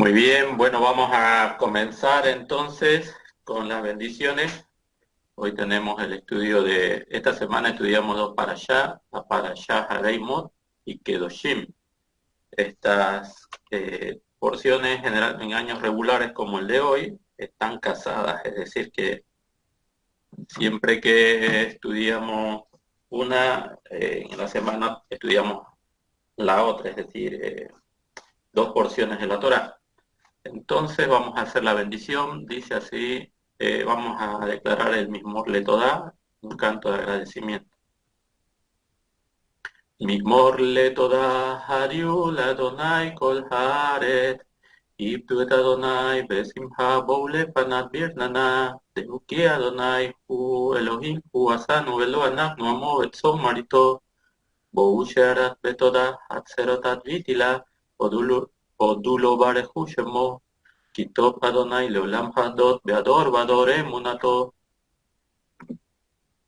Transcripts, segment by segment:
Muy bien, bueno, vamos a comenzar entonces con las bendiciones. Hoy tenemos el estudio esta semana estudiamos dos parashá, la parashá Hareimot y Kedoshim. Estas porciones general, en años regulares como el de hoy están casadas, es decir que siempre que estudiamos una, en la semana estudiamos la otra, es decir, dos porciones de la Torá. Entonces vamos a hacer la bendición, dice así, vamos a declarar el Mizmor Letodá, un canto de agradecimiento. Mizmor Letodá, Hariul Adonai Kol Haaret, Ibtu et Adonai Besimha Boule Panat Birnana, Dehuki Adonai Hu Elohim Hu Asanu Velo Anachnu Amo Betzom Marito, Bou Shearat Betodá, Hatzerotat Vitila, Odulo Barehu Shemo, Kitov Adonai Leolam Hadot Beador Bador Emunato.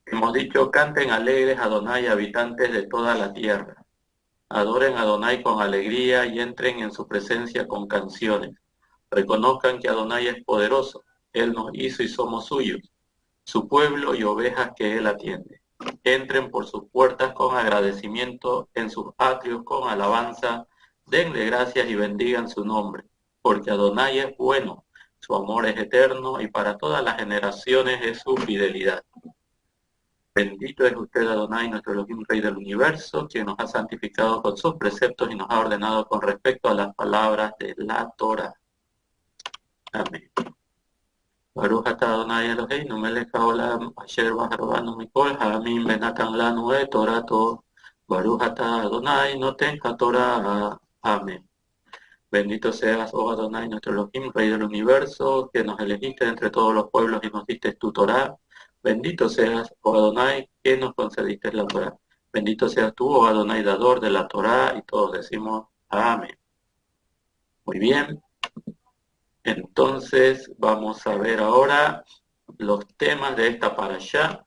Hemos dicho, canten alegres Adonai, habitantes de toda la tierra. Adoren a Adonai con alegría y entren en su presencia con canciones. Reconozcan que Adonai es poderoso. Él nos hizo y somos suyos, su pueblo y ovejas que Él atiende. Entren por sus puertas con agradecimiento, en sus atrios con alabanza. Denle gracias y bendigan su nombre, porque Adonai es bueno, su amor es eterno y para todas las generaciones es su fidelidad. Bendito es usted, Adonai, nuestro Elohim, Rey del universo, quien nos ha santificado con sus preceptos y nos ha ordenado con respecto a las palabras de la Torah. Amén. Baruch atah Adonai Eloheinu melech haolam asher bahar banu mikol ha'amim venatan lanu et torato. Baruch atah Adonai noten haTorah. Amén. Bendito seas, oh Adonai, nuestro Elohim, Rey del universo, que nos elegiste entre todos los pueblos y nos diste tu Torah. Bendito seas, oh Adonai, que nos concediste la Torah. Bendito seas tú, oh Adonai, dador de la Torah, y todos decimos amén. Muy bien. Entonces vamos a ver ahora los temas de esta parashá.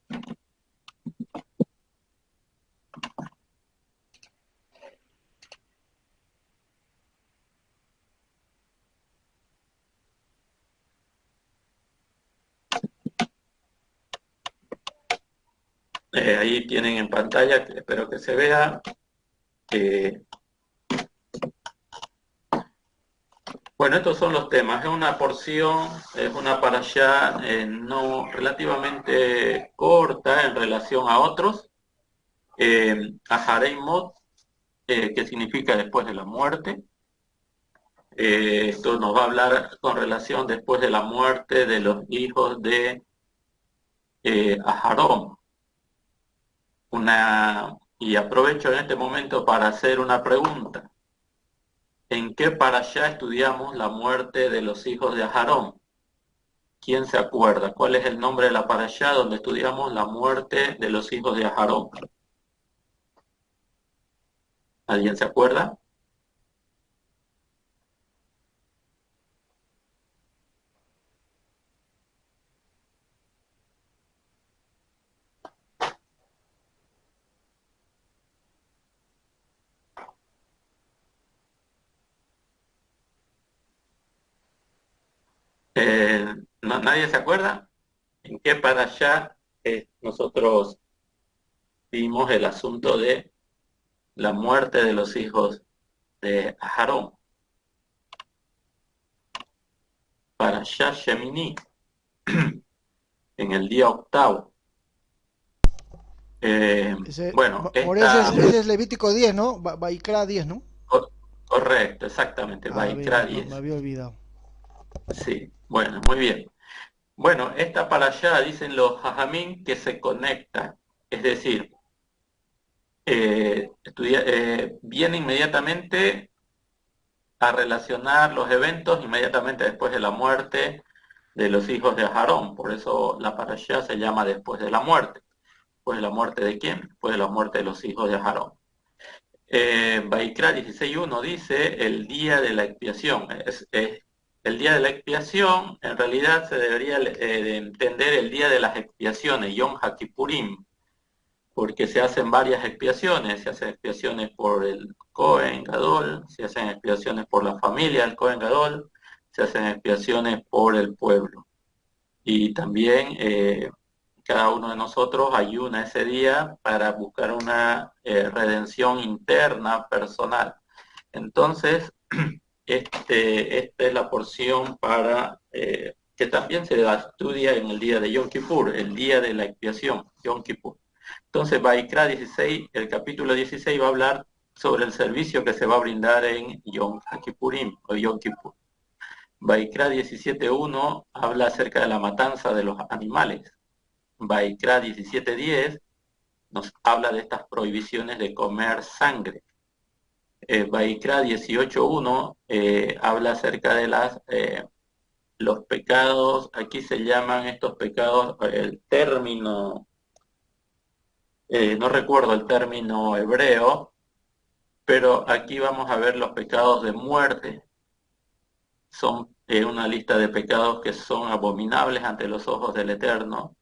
Ahí tienen en pantalla, que espero que se vea. Bueno, estos son los temas. Es una porción, es una parashá no relativamente corta en relación a otros. Aharei Mot, que significa después de la muerte. Esto nos va a hablar con relación después de la muerte de los hijos de Aharón. Y aprovecho en este momento para hacer una pregunta. ¿En qué parashá estudiamos la muerte de los hijos de Aharón? ¿Quién se acuerda? ¿Cuál es el nombre de la parashá donde estudiamos la muerte de los hijos de Aharón? ¿Alguien se acuerda? ¿Nadie se acuerda? ¿En qué parashá nosotros vimos el asunto de la muerte de los hijos de Aharón? Parashá Shemini, en el día octavo. Bueno, Por ese es Levítico 10, ¿no? Baikra 10, ¿no? Correcto, exactamente, Vaikra Me 10. había olvidado. Sí, bueno, muy bien. Bueno, esta parashá dicen los Jajamín que se conecta, es decir, viene inmediatamente a relacionar los eventos inmediatamente después de la muerte de los hijos de Aharón. Por eso la parashá se llama después de la muerte. ¿Después de la muerte de quién? Después de la muerte de los hijos de Aharón. Vaikra 16.1 dice el día de la expiación. El día de la expiación, en realidad se debería de entender el día de las expiaciones, Yom HaKippurim, porque se hacen varias expiaciones. Se hacen expiaciones por el Cohen Gadol, se hacen expiaciones por la familia del Cohen Gadol, se hacen expiaciones por el pueblo. Y también cada uno de nosotros ayuna ese día para buscar una redención interna, personal. Entonces, esta es la porción para que también se estudia en el día de Yom Kippur, el día de la expiación, Yom Kippur. Entonces, Vaikra 16, el capítulo 16 va a hablar sobre el servicio que se va a brindar en Yom Kippurim o Yom Kippur. Vaikra 17.1 habla acerca de la matanza de los animales. Vaikra 17.10 nos habla de estas prohibiciones de comer sangre. Vaikra 18.1 habla acerca de los pecados. Aquí se llaman estos pecados, el término, no recuerdo el término hebreo, pero aquí vamos a ver los pecados de muerte. Son una lista de pecados que son abominables ante los ojos del Eterno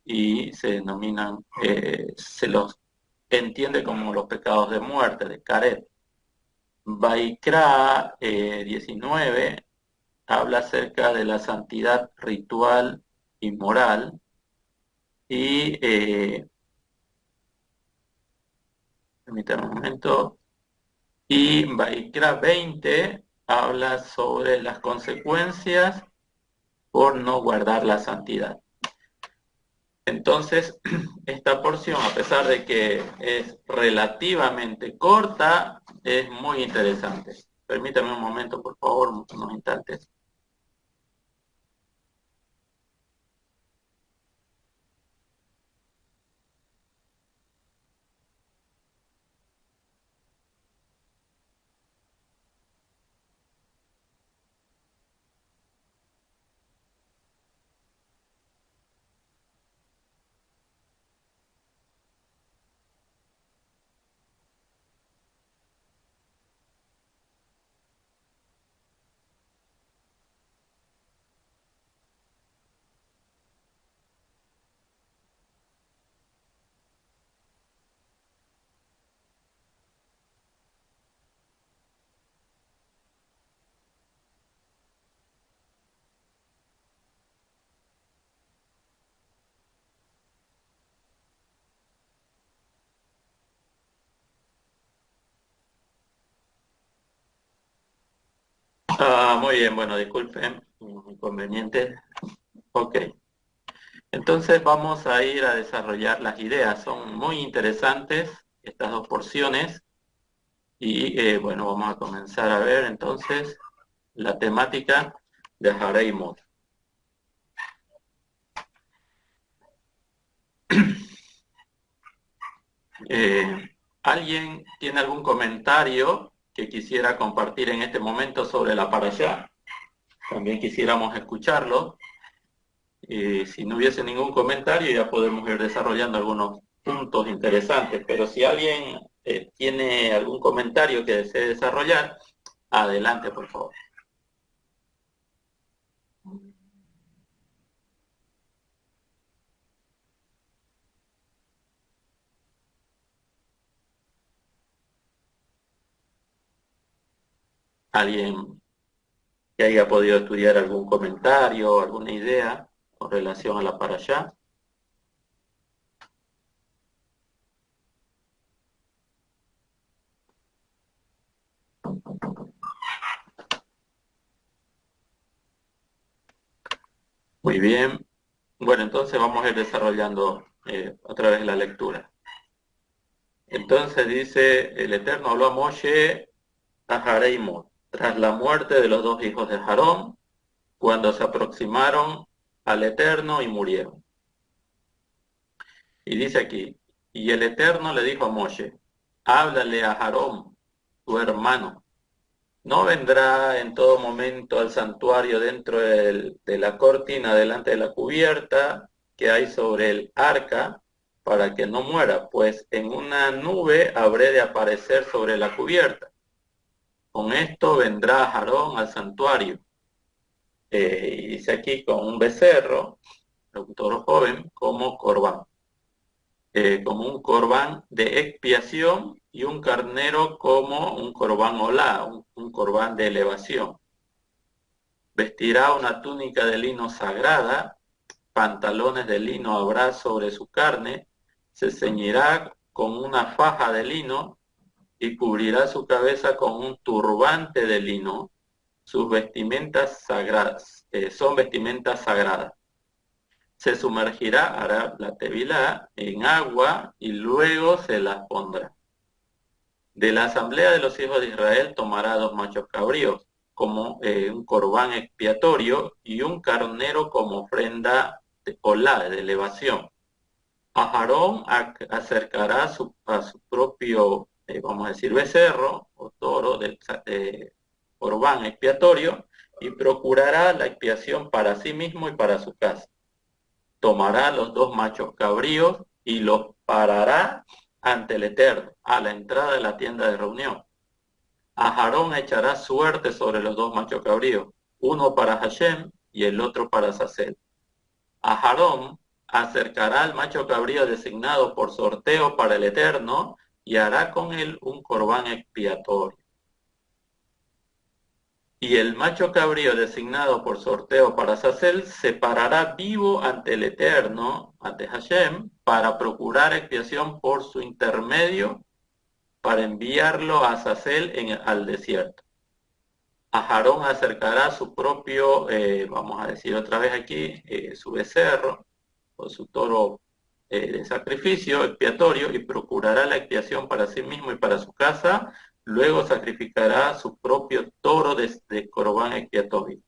y se denominan, se los entiende como los pecados de muerte, de Karet. Vaikra 19 habla acerca de la santidad ritual y moral y, permítame un momento, y Vaikra 20 habla sobre las consecuencias por no guardar la santidad. Entonces, esta porción, a pesar de que es relativamente corta, es muy interesante. Permítame un momento, por favor, unos instantes. Muy bien, bueno, disculpen, inconveniente. Ok, entonces vamos a ir a desarrollar las ideas. Son muy interesantes estas dos porciones y bueno, vamos a comenzar a ver entonces la temática de Hareimot. ¿Alguien tiene algún comentario que quisiera compartir en este momento sobre la parashá? También quisiéramos escucharlo. Si no hubiese ningún comentario, ya podemos ir desarrollando algunos puntos interesantes. Pero si alguien tiene algún comentario que desee desarrollar, adelante, por favor. ¿Alguien que haya podido estudiar algún comentario, alguna idea con relación a la parashá? Muy bien. Bueno, entonces vamos a ir desarrollando a través de la lectura. Entonces dice, el Eterno habló a Moshe a Hareimot, tras la muerte de los dos hijos de Aarón, cuando se aproximaron al Eterno y murieron. Y dice aquí, y el Eterno le dijo a Moshe, háblale a Aarón, tu hermano, no vendrá en todo momento al santuario dentro de la cortina delante de la cubierta que hay sobre el arca para que no muera, pues en una nube habré de aparecer sobre la cubierta. Con esto vendrá Aarón al santuario. Y dice aquí con un becerro, un toro joven, como corbán. Como un corbán de expiación y un carnero como un corbán olá, un corbán de elevación. vestirá una túnica de lino sagrada, pantalones de lino habrá sobre su carne, se ceñirá con una faja de lino y cubrirá su cabeza con un turbante de lino. Sus vestimentas sagradas, son vestimentas sagradas. Se sumergirá, hará la tevilá, en agua y luego se las pondrá. De la asamblea de los hijos de Israel tomará 2 machos cabríos, como un corbán expiatorio, y un carnero como ofrenda de olá, de elevación. Aarón acercará a su propio, vamos a decir, becerro o toro del corbán expiatorio y procurará la expiación para sí mismo y para su casa. Tomará los 2 machos cabríos y los parará ante el Eterno, a la entrada de la tienda de reunión. Aarón echará suerte sobre los 2 machos cabríos, uno para Hashem y el otro para Azazel. Aarón acercará al macho cabrío designado por sorteo para el Eterno y hará con él un corbán expiatorio. Y el macho cabrío designado por sorteo para Azazel se parará vivo ante el Eterno, ante Hashem, para procurar expiación por su intermedio, para enviarlo a Azazel al desierto. Aarón acercará su propio, vamos a decir otra vez aquí, su becerro o su toro de sacrificio expiatorio y procurará la expiación para sí mismo y para su casa. Luego sacrificará su propio toro de corbán expiatorio.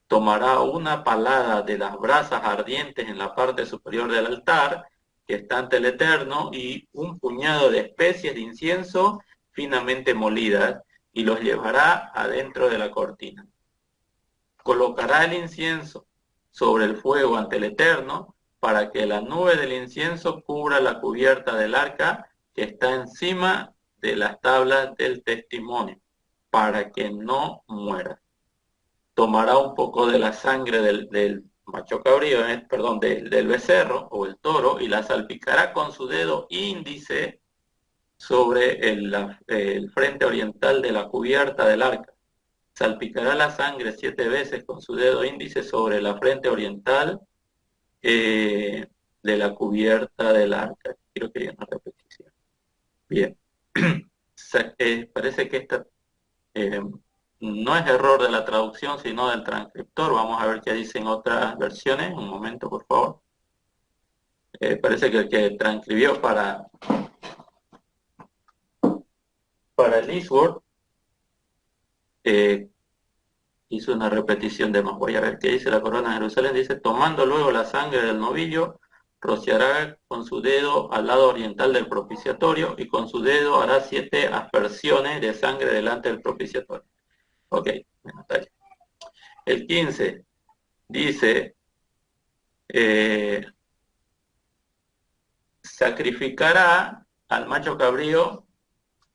Tomará una palada de las brasas ardientes en la parte superior del altar, que está ante el Eterno, y un puñado de especies de incienso finamente molidas, y los llevará adentro de la cortina. Colocará el incienso sobre el fuego ante el Eterno, para que la nube del incienso cubra la cubierta del arca que está encima de las tablas del testimonio, para que no muera. Tomará un poco de la sangre del macho cabrío, perdón, del becerro o el toro, y la salpicará con su dedo índice sobre el frente oriental de la cubierta del arca. Salpicará la sangre 7 veces con su dedo índice sobre la frente oriental de la cubierta del arca. Quiero que haya una repetición. Bien. Parece que esta no es error de la traducción, sino del transcriptor. Vamos a ver qué dicen otras versiones. Un momento, por favor. Parece que el que transcribió para el Eastward hizo una repetición de más. Voy a ver qué dice la corona de Jerusalén. Dice: tomando luego la sangre del novillo, rociará con su dedo al lado oriental del propiciatorio, y con su dedo hará 7 aspersiones de sangre delante del propiciatorio. Ok, el 15 dice: sacrificará al macho cabrío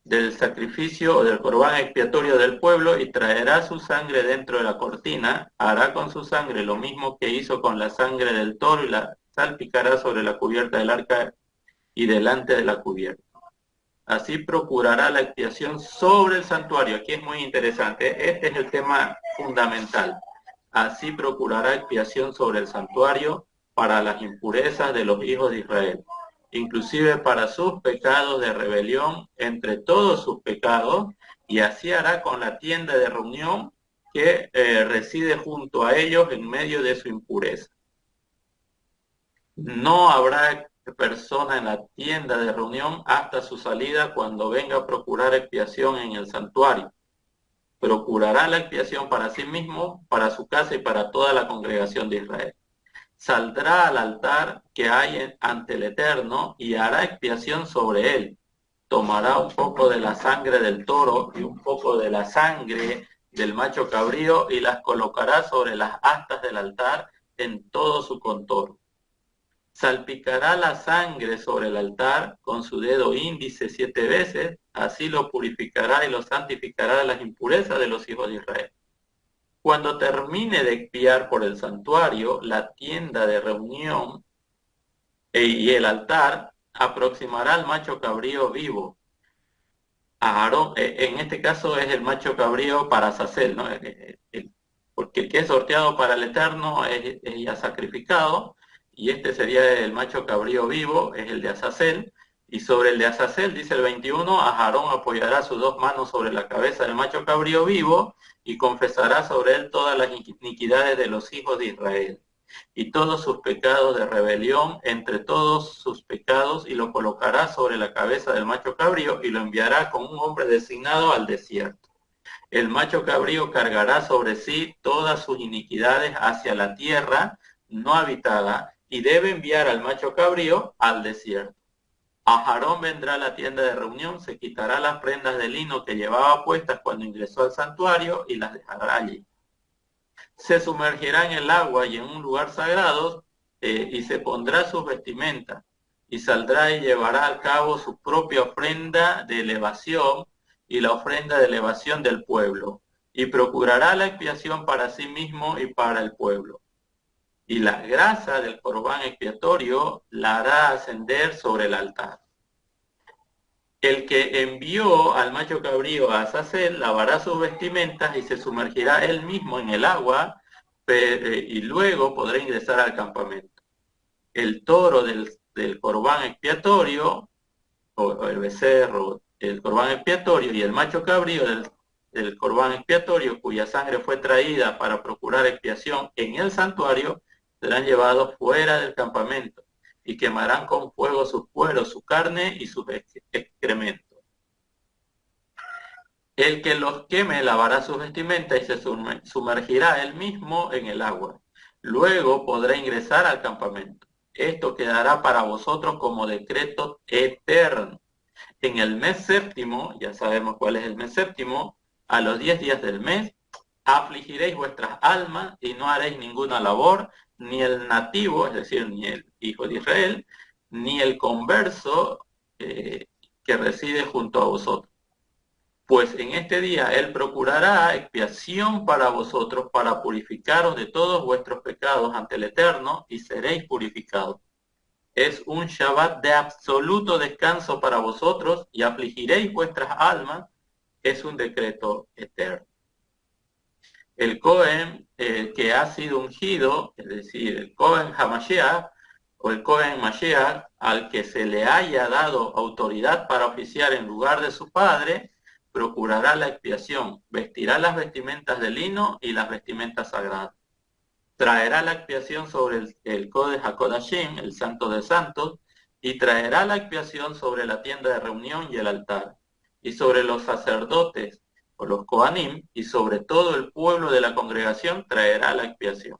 del sacrificio o del corbán expiatorio del pueblo y traerá su sangre dentro de la cortina, hará con su sangre lo mismo que hizo con la sangre del toro y la salpicará sobre la cubierta del arca y delante de la cubierta. Así procurará la expiación sobre el santuario. Aquí es muy interesante, este es el tema fundamental. Así procurará expiación sobre el santuario para las impurezas de los hijos de Israel, inclusive para sus pecados de rebelión entre todos sus pecados, y así hará con la tienda de reunión que reside junto a ellos en medio de su impureza. No habrá persona en la tienda de reunión hasta su salida, cuando venga a procurar expiación en el santuario. Procurará la expiación para sí mismo, para su casa y para toda la congregación de Israel. Saldrá al altar que hay ante el Eterno y hará expiación sobre él. Tomará un poco de la sangre del toro y un poco de la sangre del macho cabrío y las colocará sobre las astas del altar en todo su contorno. Salpicará la sangre sobre el altar con su dedo índice 7 veces, así lo purificará y lo santificará de las impurezas de los hijos de Israel. Cuando termine de expiar por el santuario, la tienda de reunión y el altar, aproximará al macho cabrío vivo. Aarón, en este caso es el macho cabrío para Azazel, ¿no? Porque el es sorteado para el Eterno, es ya sacrificado, y este sería el macho cabrío vivo, es el de Azazel, y sobre el de Azazel, dice el 21, Aarón apoyará sus dos manos sobre la cabeza del macho cabrío vivo, y confesará sobre él todas las iniquidades de los hijos de Israel, y todos sus pecados de rebelión entre todos sus pecados, y lo colocará sobre la cabeza del macho cabrío, y lo enviará con un hombre designado al desierto. El macho cabrío cargará sobre sí todas sus iniquidades hacia la tierra no habitada, y debe enviar al macho cabrío al desierto. A Aarón vendrá a la tienda de reunión, se quitará las prendas de lino que llevaba puestas cuando ingresó al santuario y las dejará allí. Se sumergirá en el agua y en un lugar sagrado, y se pondrá sus vestimentas, y saldrá y llevará a cabo su propia ofrenda de elevación y la ofrenda de elevación del pueblo, y procurará la expiación para sí mismo y para el pueblo. Y la grasa del corbán expiatorio la hará ascender sobre el altar. El que envió al macho cabrío a Azazel lavará sus vestimentas y se sumergirá él mismo en el agua, y luego podrá ingresar al campamento. El toro del corbán expiatorio, o el becerro, el corbán expiatorio, y el macho cabrío del corbán expiatorio, cuya sangre fue traída para procurar expiación en el santuario, serán llevados fuera del campamento, y quemarán con fuego sus cueros, su carne y sus excrementos. El que los queme lavará sus vestimentas y se sumergirá él mismo en el agua. Luego podrá ingresar al campamento. Esto quedará para vosotros como decreto eterno. En el mes séptimo, ya sabemos cuál es el mes séptimo, a los 10 días del mes, afligiréis vuestras almas y no haréis ninguna labor, ni el nativo, es decir, ni el hijo de Israel, ni el converso que reside junto a vosotros. Pues en este día él procurará expiación para vosotros, para purificaros de todos vuestros pecados ante el Eterno, y seréis purificados. Es un Shabbat de absoluto descanso para vosotros, y afligiréis vuestras almas, es un decreto eterno. El Cohen que ha sido ungido, es decir, el Cohen Hamashiach, o el Cohen Mashiach, al que se le haya dado autoridad para oficiar en lugar de su padre, procurará la expiación, vestirá las vestimentas de lino y las vestimentas sagradas. Traerá la expiación sobre el Kodesh HaKodashim, el Santo de Santos, y traerá la expiación sobre la tienda de reunión y el altar, y sobre los sacerdotes o los Kohanim, y sobre todo el pueblo de la congregación traerá la expiación.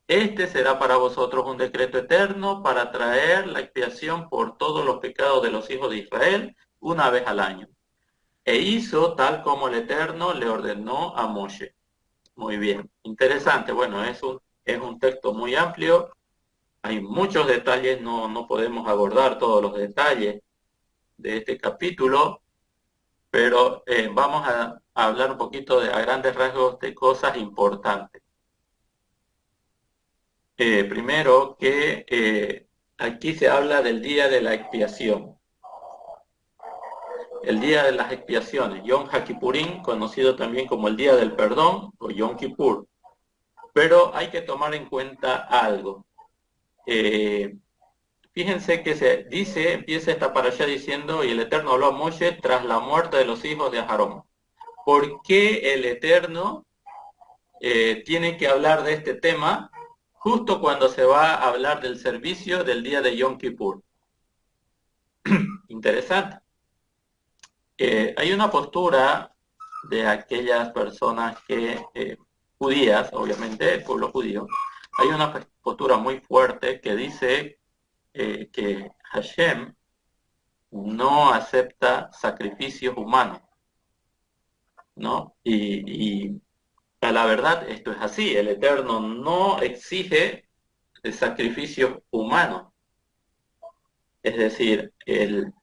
Este será para vosotros un decreto eterno para traer la expiación por todos los pecados de los hijos de Israel una vez al año. E hizo tal como el Eterno le ordenó a Moshe. Muy bien, interesante. Bueno, es un texto muy amplio. Hay muchos detalles, no podemos abordar todos los detalles de este capítulo, pero vamos a hablar un poquito a grandes rasgos de cosas importantes. Primero que aquí se habla del día de la expiación. El día de las expiaciones, Yom HaKippurim, conocido también como el día del perdón o Yom Kippur. Pero hay que tomar en cuenta algo. Fíjense que se dice, empieza esta parashá diciendo, y el Eterno habló a Moshe tras la muerte de los hijos de Aarón. ¿Por qué el Eterno tiene que hablar de este tema justo cuando se va a hablar del servicio del día de Yom Kippur? Interesante. Hay una postura de aquellas personas que, judías, obviamente, el pueblo judío, hay una postura muy fuerte que dice que Hashem no acepta sacrificios humanos, ¿no? Y a la verdad esto es así, el Eterno no exige sacrificios humanos, es decir, él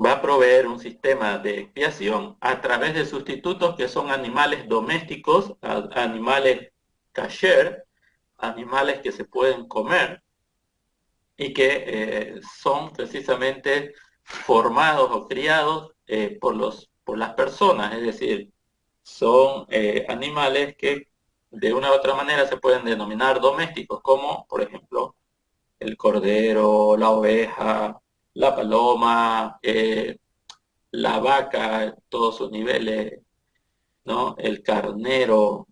va a proveer un sistema de expiación a través de sustitutos que son animales domésticos, animales kasher, animales que se pueden comer y que son precisamente formados o criados por las personas, es decir, son animales que de una u otra manera se pueden denominar domésticos, como por ejemplo el cordero, la oveja, la paloma, la vaca, todos sus niveles, ¿no? El carnero,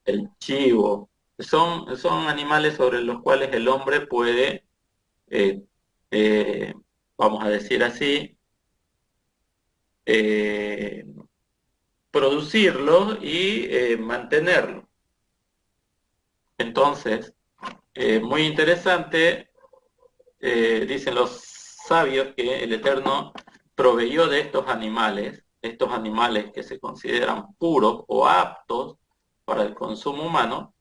el chivo. Son animales sobre los cuales el hombre puede, eh, eh, vamos a decir así, eh, producirlos y mantenerlos. Entonces, muy interesante, dicen los sabios que el Eterno proveyó de estos animales que se consideran puros o aptos para el consumo humano,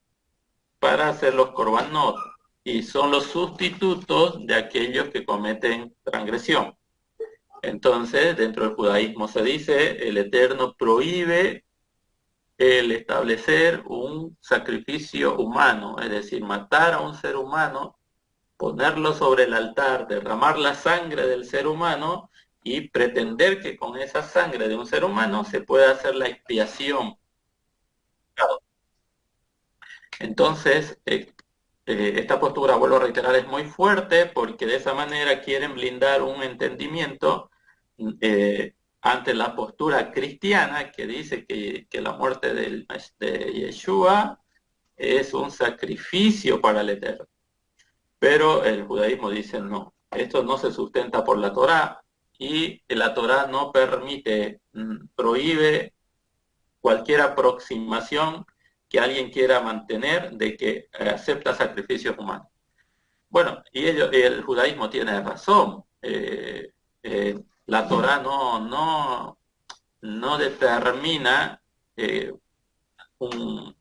para hacer los korbanot, y son los sustitutos de aquellos que cometen transgresión. Entonces, dentro del judaísmo se dice, el Eterno prohíbe el establecer un sacrificio humano, es decir, matar a un ser humano, ponerlo sobre el altar, derramar la sangre del ser humano y pretender que con esa sangre de un ser humano se pueda hacer la expiación. Entonces, esta postura, vuelvo a reiterar, es muy fuerte porque de esa manera quieren blindar un entendimiento eh, ante la postura cristiana que dice que la muerte de Yeshua es un sacrificio para el Eterno. Pero el judaísmo dice no, esto no se sustenta por la Torá y la Torá no permite, prohíbe cualquier aproximación que alguien quiera mantener de que acepta sacrificios humanos. Bueno, y el judaísmo tiene razón. La Torá no determina un,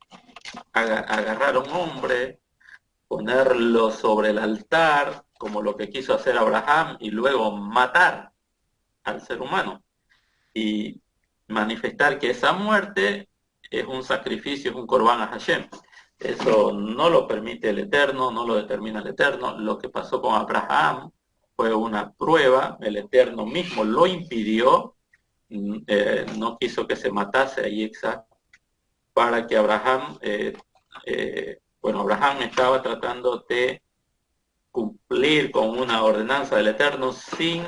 agarrar a un hombre, ponerlo sobre el altar, como lo que quiso hacer Abraham, y luego matar al ser humano y manifestar que esa muerte es un sacrificio, es un corbán a Hashem. Eso no lo permite el Eterno, no lo determina el Eterno. Lo que pasó con Abraham fue una prueba, el Eterno mismo lo impidió, no quiso que se matase a Yitzhak para que Abraham, bueno, Abraham estaba tratando de cumplir con una ordenanza del Eterno sin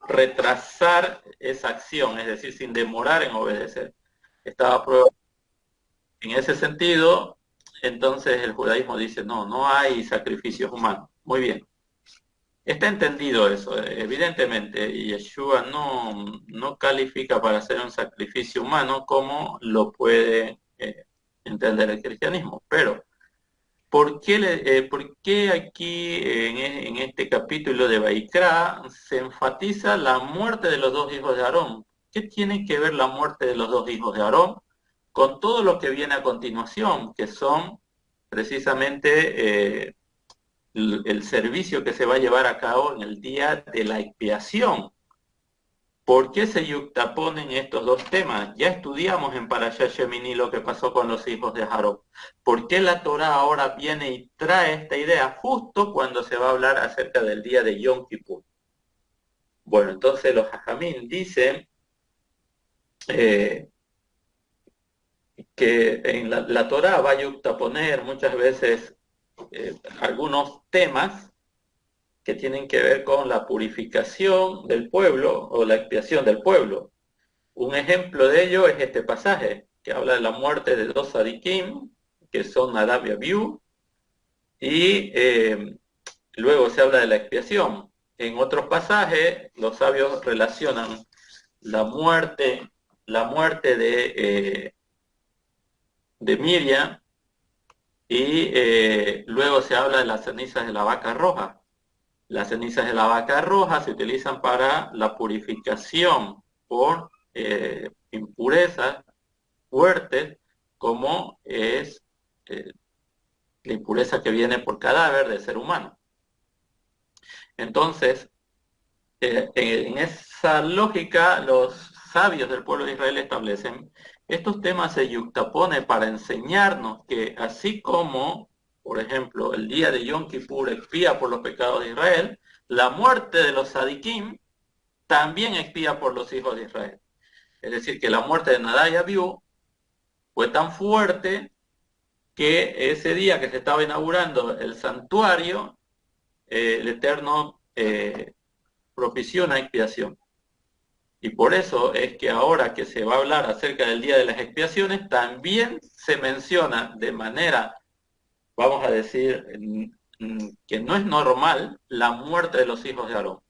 retrasar esa acción, es decir, sin demorar en obedecer. Estaba a prueba. En ese sentido, entonces el judaísmo dice, no, no hay sacrificios humanos. Muy bien. Está entendido eso, evidentemente, y Yeshua no califica para hacer un sacrificio humano como lo puede entender el cristianismo. Pero, ¿por qué aquí en este capítulo de Baikra se enfatiza la muerte de los dos hijos de Aarón? ¿Qué tiene que ver la muerte de los dos hijos de Aarón con todo lo que viene a continuación, que son precisamente el servicio que se va a llevar a cabo en el día de la expiación? ¿Por qué se yuxtaponen estos dos temas? Ya estudiamos en Parashá Shemini lo que pasó con los hijos de Aarón. ¿Por qué la Torá ahora viene y trae esta idea justo cuando se va a hablar acerca del día de Yom Kippur? Bueno, entonces los Jajamín dicen que en la Torá va a yuxtaponer muchas veces algunos temas que tienen que ver con la purificación del pueblo o la expiación del pueblo. Un ejemplo de ello es este pasaje, que habla de la muerte de dos sadiquim, que son Nadab y Abiú, y luego se habla de la expiación. En otros pasajes, los sabios relacionan la muerte, de Miriam, y luego se habla de las cenizas de la vaca roja. Las cenizas de la vaca roja se utilizan para la purificación por impurezas fuertes, como es la impureza que viene por cadáver del ser humano. Entonces, en esa lógica, los sabios del pueblo de Israel establecen, estos temas se yuxtaponen para enseñarnos que así como, por ejemplo, el día de Yom Kippur expía por los pecados de Israel, la muerte de los sadiquim también expía por los hijos de Israel. Es decir, que la muerte de Nadab y Abiú fue tan fuerte que ese día que se estaba inaugurando el santuario, el Eterno propició una expiación. Y por eso es que ahora que se va a hablar acerca del día de las expiaciones, también se menciona de manera, vamos a decir, que no es normal la muerte de los hijos de Aarón.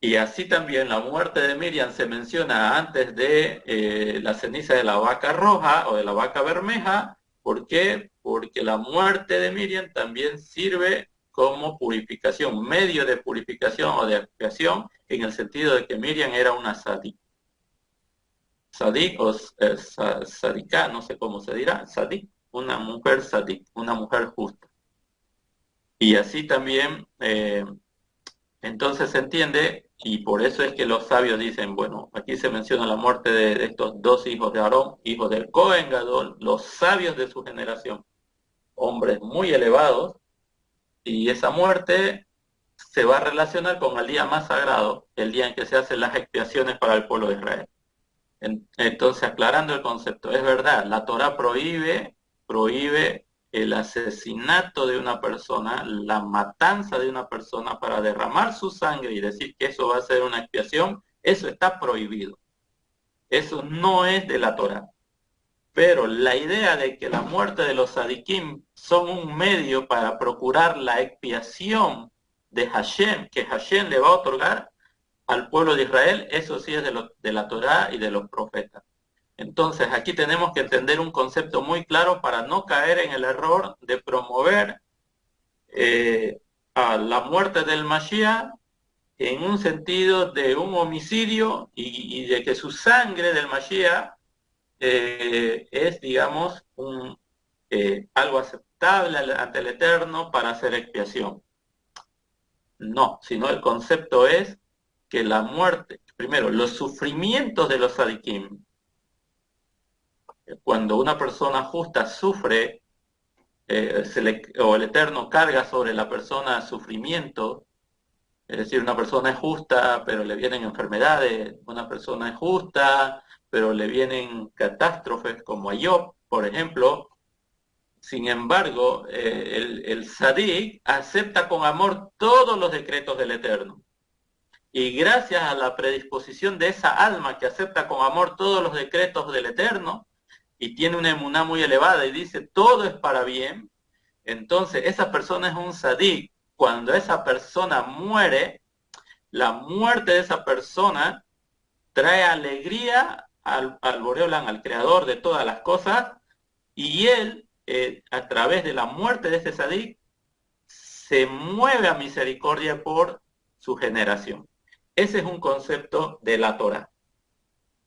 Y así también la muerte de Miriam se menciona antes de la ceniza de la vaca roja o de la vaca bermeja. ¿Por qué? Porque la muerte de Miriam también sirve como purificación, medio de purificación o de expiación, en el sentido de que Miriam era una sadik. Sadik o sadiká, no sé cómo se dirá, sadik, una mujer sadik, una mujer justa. Y así también, entonces se entiende, y por eso es que los sabios dicen, bueno, aquí se menciona la muerte de estos dos hijos de Aarón, hijos del Cohen Gadol, los sabios de su generación, hombres muy elevados, y esa muerte se va a relacionar con el día más sagrado, el día en que se hacen las expiaciones para el pueblo de Israel. Entonces, aclarando el concepto, es verdad, la Torah prohíbe el asesinato de una persona, la matanza de una persona para derramar su sangre y decir que eso va a ser una expiación, eso está prohibido. Eso no es de la Torah. Pero la idea de que la muerte de los sadikim son un medio para procurar la expiación de Hashem, que Hashem le va a otorgar al pueblo de Israel, eso sí es de la Torá y de los profetas. Entonces, aquí tenemos que entender un concepto muy claro para no caer en el error de promover a la muerte del Mashiach en un sentido de un homicidio y de que su sangre del Mashiach es, digamos, algo aceptable ante el Eterno para hacer expiación. No, sino el concepto es que la muerte, primero, los sufrimientos de los sadikim, cuando una persona justa sufre, o el Eterno carga sobre la persona sufrimiento, es decir, una persona es justa, pero le vienen enfermedades, una persona es justa, pero le vienen catástrofes como a Job, por ejemplo. Sin embargo, el sadik acepta con amor todos los decretos del Eterno. Y gracias a la predisposición de esa alma que acepta con amor todos los decretos del Eterno y tiene una emuná muy elevada y dice todo es para bien, entonces esa persona es un sadik. Cuando esa persona muere, la muerte de esa persona trae alegría al Boreolán, al creador de todas las cosas, y él, a través de la muerte de ese sadik, se mueve a misericordia por su generación. Ese es un concepto de la Torah.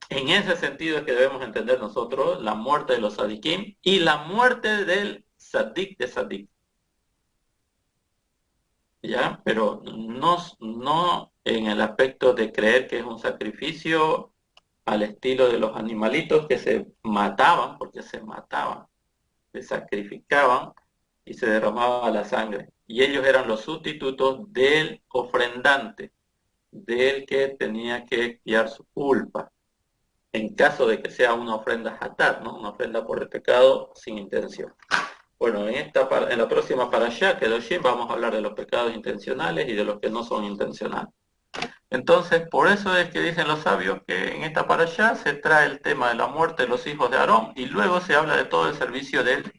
En ese sentido es que debemos entender nosotros la muerte de los sadikim y la muerte del sadik de sadik. ¿Ya? Pero no en el aspecto de creer que es un sacrificio al estilo de los animalitos que se mataban, porque se mataban, se sacrificaban y se derramaba la sangre. Y ellos eran los sustitutos del ofrendante, del que tenía que expiar su culpa, en caso de que sea una ofrenda hatat, ¿no? Una ofrenda por el pecado sin intención. Bueno, en la próxima parashá, Kedoshim, vamos a hablar de los pecados intencionales y de los que no son intencionales. Entonces, por eso es que dicen los sabios que en esta parashá se trae el tema de la muerte de los hijos de Aarón y luego se habla de todo el servicio del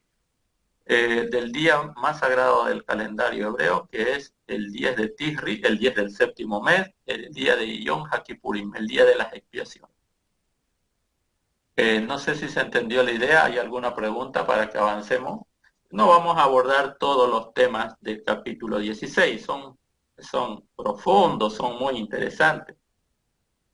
día más sagrado del calendario hebreo, que es el 10 de Tisri, el 10 del séptimo mes, el día de Yom HaKippurim, el día de las expiaciones. No sé si se entendió la idea, ¿hay alguna pregunta para que avancemos? No vamos a abordar todos los temas del capítulo 16, son profundos, son muy interesantes,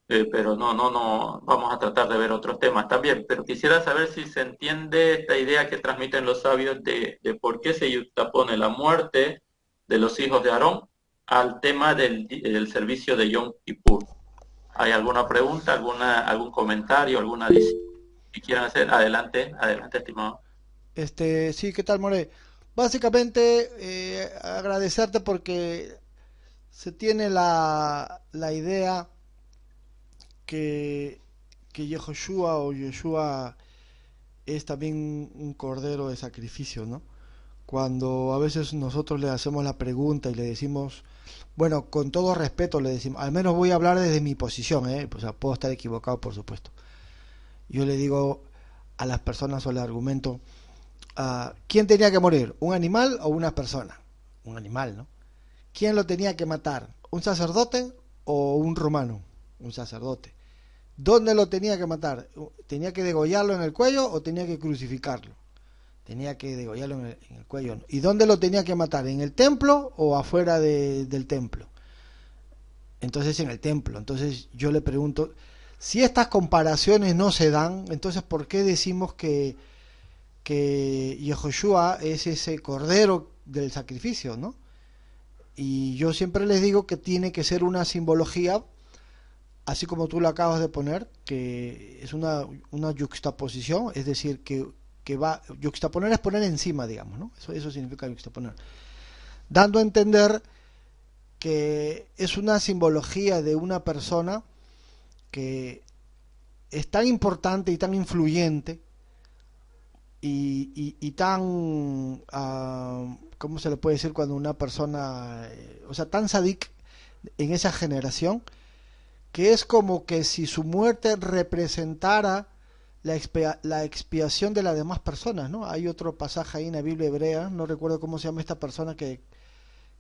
pero no, vamos a tratar de ver otros temas también. Pero quisiera saber si se entiende esta idea que transmiten los sabios de por qué se yuxtapone la muerte de los hijos de Aarón al tema del servicio de Yom Kippur. ¿Hay alguna pregunta, algún comentario, alguna adición que quieran hacer? Adelante, estimado. Sí, ¿qué tal, More? Básicamente, agradecerte porque se tiene la idea que que Yehoshua o Yeshua es también un cordero de sacrificio, ¿no? Cuando a veces nosotros le hacemos la pregunta y le decimos, bueno, con todo respeto le decimos, al menos voy a hablar desde mi posición, ¿eh? O sea, puedo estar equivocado, por supuesto. Yo le digo a las personas o le argumento, ¿quién tenía que morir? ¿Un animal o una persona? Un animal, ¿no? ¿Quién lo tenía que matar? ¿Un sacerdote o un romano? Un sacerdote. ¿Dónde lo tenía que matar? ¿Tenía que degollarlo en el cuello o tenía que crucificarlo? Tenía que degollarlo en el cuello. ¿Y dónde lo tenía que matar? ¿En el templo o afuera del templo? Entonces en el templo. Entonces yo le pregunto, si estas comparaciones no se dan, entonces ¿por qué decimos que Yehoshua es ese cordero del sacrificio, ¿no? Y yo siempre les digo que tiene que ser una simbología, así como tú lo acabas de poner, que es una yuxtaposición, es decir, que va, yuxtaponer es poner encima, digamos, ¿no? Eso significa yuxtaponer. Dando a entender que es una simbología de una persona que es tan importante y tan influyente y tan, ¿cómo se le puede decir cuando una persona, o sea, tan sadik en esa generación, que es como que si su muerte representara la expiación de las demás personas, ¿no? Hay otro pasaje ahí en la Biblia hebrea, no recuerdo cómo se llama esta persona que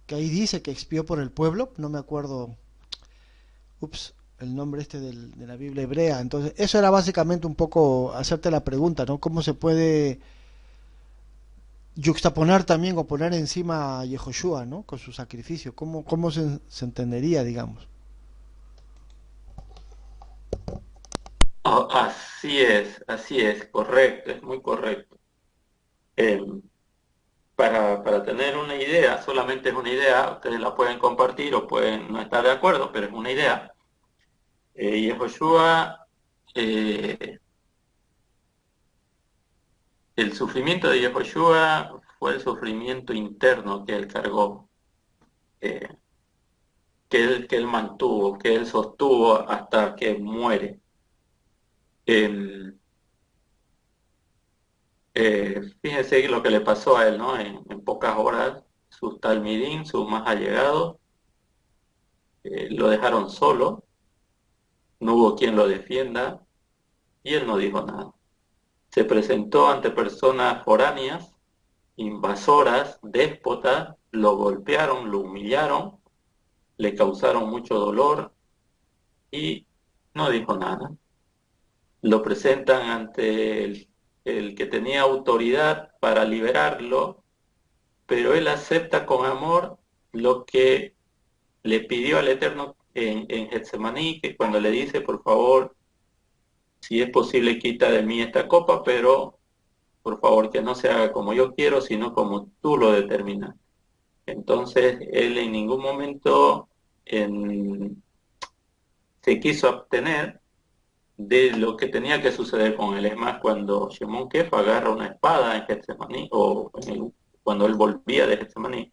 ahí dice que expió por el pueblo, no me acuerdo, ups, el nombre de la Biblia hebrea. Entonces, eso era básicamente un poco hacerte la pregunta, ¿no? ¿Cómo se puede yuxtaponer también o poner encima a Yehoshua, ¿no? Con su sacrificio? ¿Cómo se entendería, digamos? Así es, correcto, es muy correcto. Eh, para tener una idea, solamente es una idea, ustedes la pueden compartir o pueden no estar de acuerdo, pero es una idea. Yehoshua, eh, el sufrimiento de Yehoshua fue el sufrimiento interno que él cargó, eh, que él mantuvo, que él sostuvo hasta que muere. Eh, Fíjense lo que le pasó a él, ¿no? En pocas horas, sus talmidín, sus más allegados, lo dejaron solo, no hubo quien lo defienda y él no dijo nada. Se presentó ante personas foráneas, invasoras, déspotas, lo golpearon, lo humillaron, le causaron mucho dolor y no dijo nada. Lo presentan ante el que tenía autoridad para liberarlo, pero él acepta con amor lo que le pidió al Eterno en Getsemaní, que cuando le dice, por favor, si es posible, quita de mí esta copa, pero por favor que no se haga como yo quiero, sino como tú lo determinas. Entonces, él en ningún momento en, se quiso abstener de lo que tenía que suceder con él. Es más, cuando Shimon Kefa agarra una espada en Getsemaní, cuando él volvía de Getsemaní,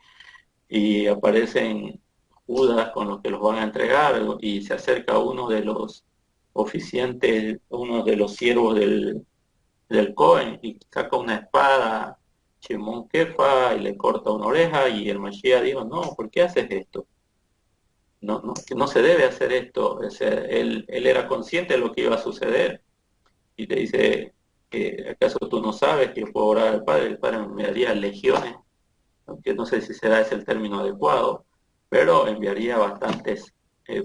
y aparecen Judas con los que los van a entregar, y se acerca uno de los oficiantes, uno de los siervos del Cohen, y saca una espada, Shimon Kefa, y le corta una oreja, y el Mashiach dijo, no, ¿por qué haces esto? No, no, que no se debe hacer esto. O sea, él era consciente de lo que iba a suceder, y te dice, ¿acaso tú no sabes que yo puedo orar al Padre? El Padre me enviaría legiones, aunque no sé si será ese el término adecuado, pero enviaría bastantes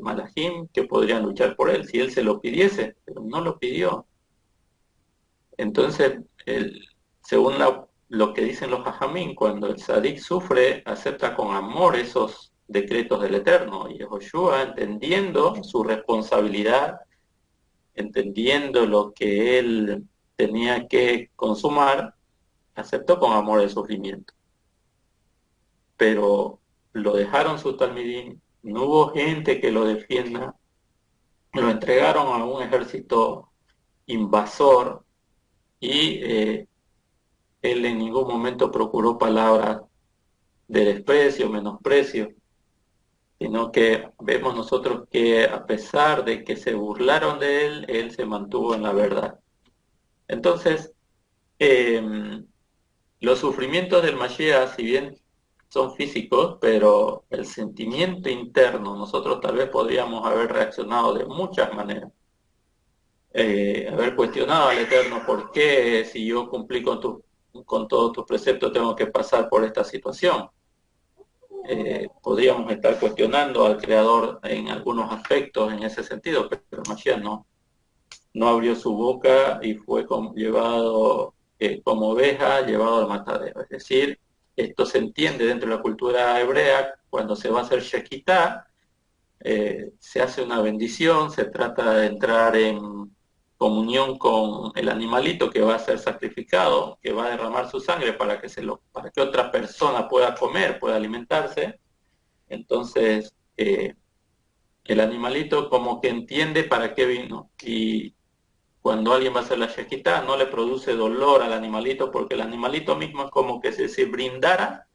malajim que podrían luchar por él si él se lo pidiese, pero no lo pidió. Entonces, según lo que dicen los hajamim, cuando el sadik sufre, acepta con amor esos decretos del Eterno. Y Joshua, entendiendo su responsabilidad, entendiendo lo que él tenía que consumar, aceptó con amor el sufrimiento. Pero lo dejaron sus talmidim, no hubo gente que lo defienda, lo entregaron a un ejército invasor y él en ningún momento procuró palabras de desprecio, menosprecio. sino que vemos nosotros que a pesar de que se burlaron de él, él se mantuvo en la verdad. Entonces, los sufrimientos del Mashiach, si bien son físicos, pero el sentimiento interno, nosotros tal vez podríamos haber reaccionado de muchas maneras. Haber cuestionado al Eterno, ¿por qué si yo cumplí con todos tus preceptos tengo que pasar por esta situación? Podríamos estar cuestionando al Creador en algunos aspectos en ese sentido, pero el Mashiach no abrió su boca y fue llevado como oveja, llevado al matadero. Es decir, esto se entiende dentro de la cultura hebrea, cuando se va a hacer Shekhitá, se hace una bendición, se trata de entrar en comunión con el animalito que va a ser sacrificado, que va a derramar su sangre para que otra persona pueda comer, pueda alimentarse. Entonces, el animalito como que entiende para qué vino. Y cuando alguien va a hacer la shekitá, no le produce dolor al animalito, porque el animalito mismo es como que se brindara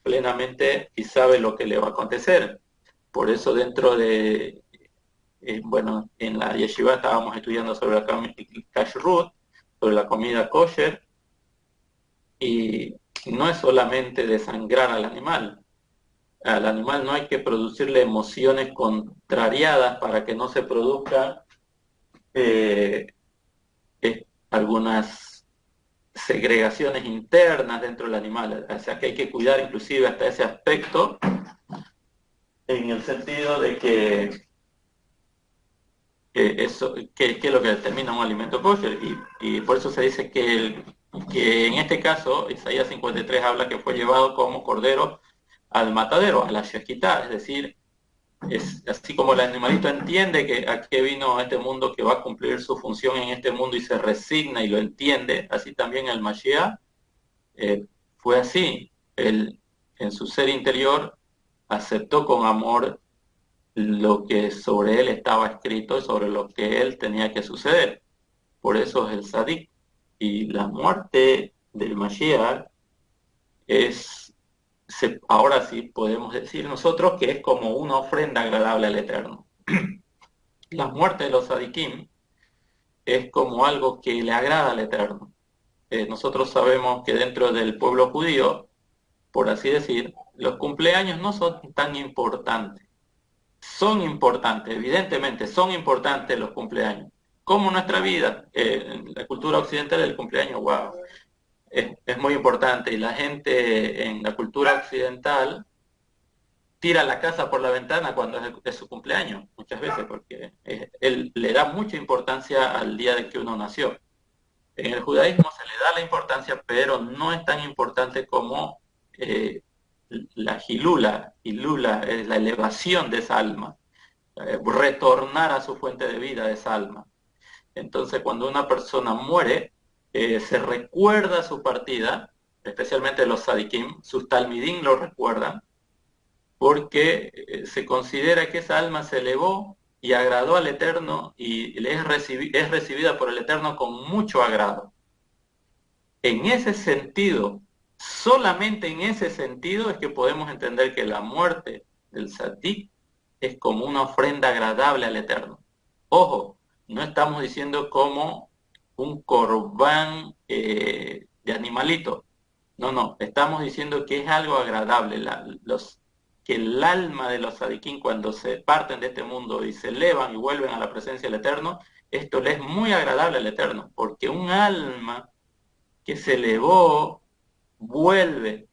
plenamente y sabe lo que le va a acontecer. Por eso dentro de, bueno, en la yeshiva estábamos estudiando sobre la kashrut, sobre la comida kosher, y no es solamente desangrar al animal. Al animal no hay que producirle emociones contrariadas para que no se produzca eh, algunas segregaciones internas dentro del animal. O sea que hay que cuidar inclusive hasta ese aspecto, en el sentido de que eso, que es lo que determina un alimento kosher, y por eso se dice que en este caso Isaías 53 habla que fue llevado como cordero al matadero, a la shechitá, es decir, es así como el animalito entiende que a qué vino a este mundo, que va a cumplir su función en este mundo y se resigna y lo entiende, así también el Mashiach fue así. Él en su ser interior aceptó con amor lo que sobre él estaba escrito y sobre lo que él tenía que suceder. Por eso es el Sadik. Y la muerte del Mashiach es, ahora sí podemos decir nosotros que es como una ofrenda agradable al Eterno. La muerte de los Sadikim es como algo que le agrada al Eterno. Nosotros sabemos que dentro del pueblo judío, por así decir, los cumpleaños no son tan importantes. Son importantes, evidentemente son importantes los cumpleaños. Como nuestra vida, en la cultura occidental el cumpleaños, wow, es muy importante. Y la gente en la cultura occidental tira la casa por la ventana cuando es su cumpleaños, muchas veces, porque él le da mucha importancia al día de que uno nació. En el judaísmo se le da la importancia, pero no es tan importante como eh, la hilula es la elevación de esa alma, retornar a su fuente de vida de esa alma. Entonces, cuando una persona muere, se recuerda su partida, especialmente los sadikim, sus talmidim lo recuerdan, porque se considera que esa alma se elevó y agradó al Eterno y es recibida por el Eterno con mucho agrado. En ese sentido, solamente en ese sentido es que podemos entender que la muerte del Sadik es como una ofrenda agradable al Eterno. Ojo, no estamos diciendo como un corbán de animalito. No, estamos diciendo que es algo agradable. Que el alma de los sadiquín, cuando se parten de este mundo y se elevan y vuelven a la presencia del Eterno, esto le es muy agradable al Eterno, porque un alma que se elevó vuelve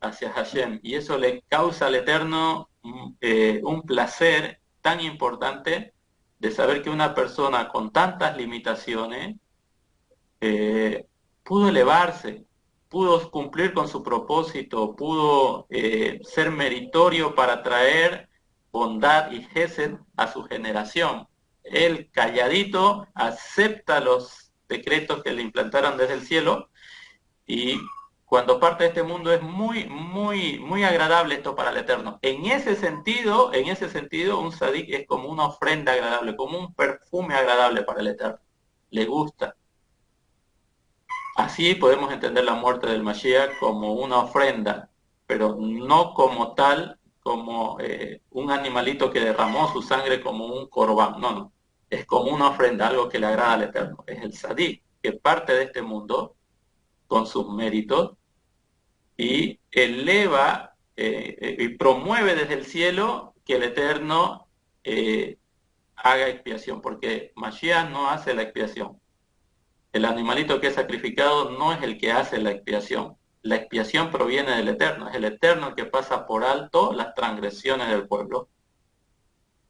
hacia Hashem, y eso le causa al Eterno un placer tan importante de saber que una persona con tantas limitaciones pudo elevarse, pudo cumplir con su propósito, pudo ser meritorio para traer bondad y gesed a su generación. Él calladito acepta los decretos que le implantaron desde el cielo, y cuando parte de este mundo es muy agradable esto para el Eterno. En ese sentido, un sadik es como una ofrenda agradable, como un perfume agradable para el Eterno. Le gusta. Así podemos entender la muerte del Mashiach como una ofrenda, pero no como tal como un animalito que derramó su sangre como un corbán, no, no, es como una ofrenda, algo que le agrada al Eterno, es el Sadik, que parte de este mundo con sus méritos y eleva y promueve desde el cielo que el Eterno haga expiación, porque Mashiach no hace la expiación. El animalito que es sacrificado no es el que hace la expiación. La expiación proviene del Eterno. Es el Eterno el que pasa por alto las transgresiones del pueblo.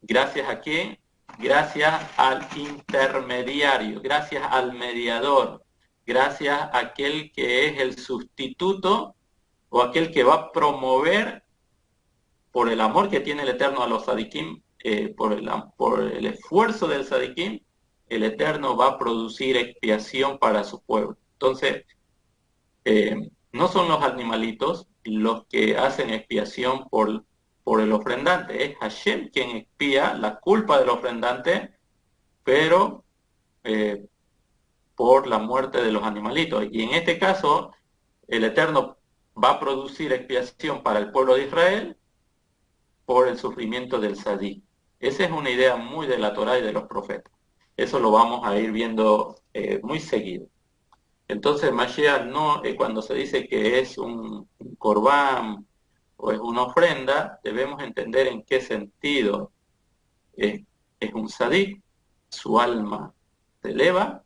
¿Gracias a quién? Gracias al intermediario, gracias al mediador, gracias a aquel que es el sustituto o aquel que va a promover por el amor que tiene el Eterno a los sadiquim, por el esfuerzo del sadiquim, el Eterno va a producir expiación para su pueblo. Entonces, no son los animalitos los que hacen expiación por el ofrendante, es Hashem quien expía la culpa del ofrendante, pero por la muerte de los animalitos. Y en este caso, el Eterno va a producir expiación para el pueblo de Israel por el sufrimiento del Sadí. Esa es una idea muy de la Torá y de los profetas. Eso lo vamos a ir viendo muy seguido. Entonces, Mashiach no, cuando se dice que es un corbán o es una ofrenda, debemos entender en qué sentido es un Sadí. Su alma se eleva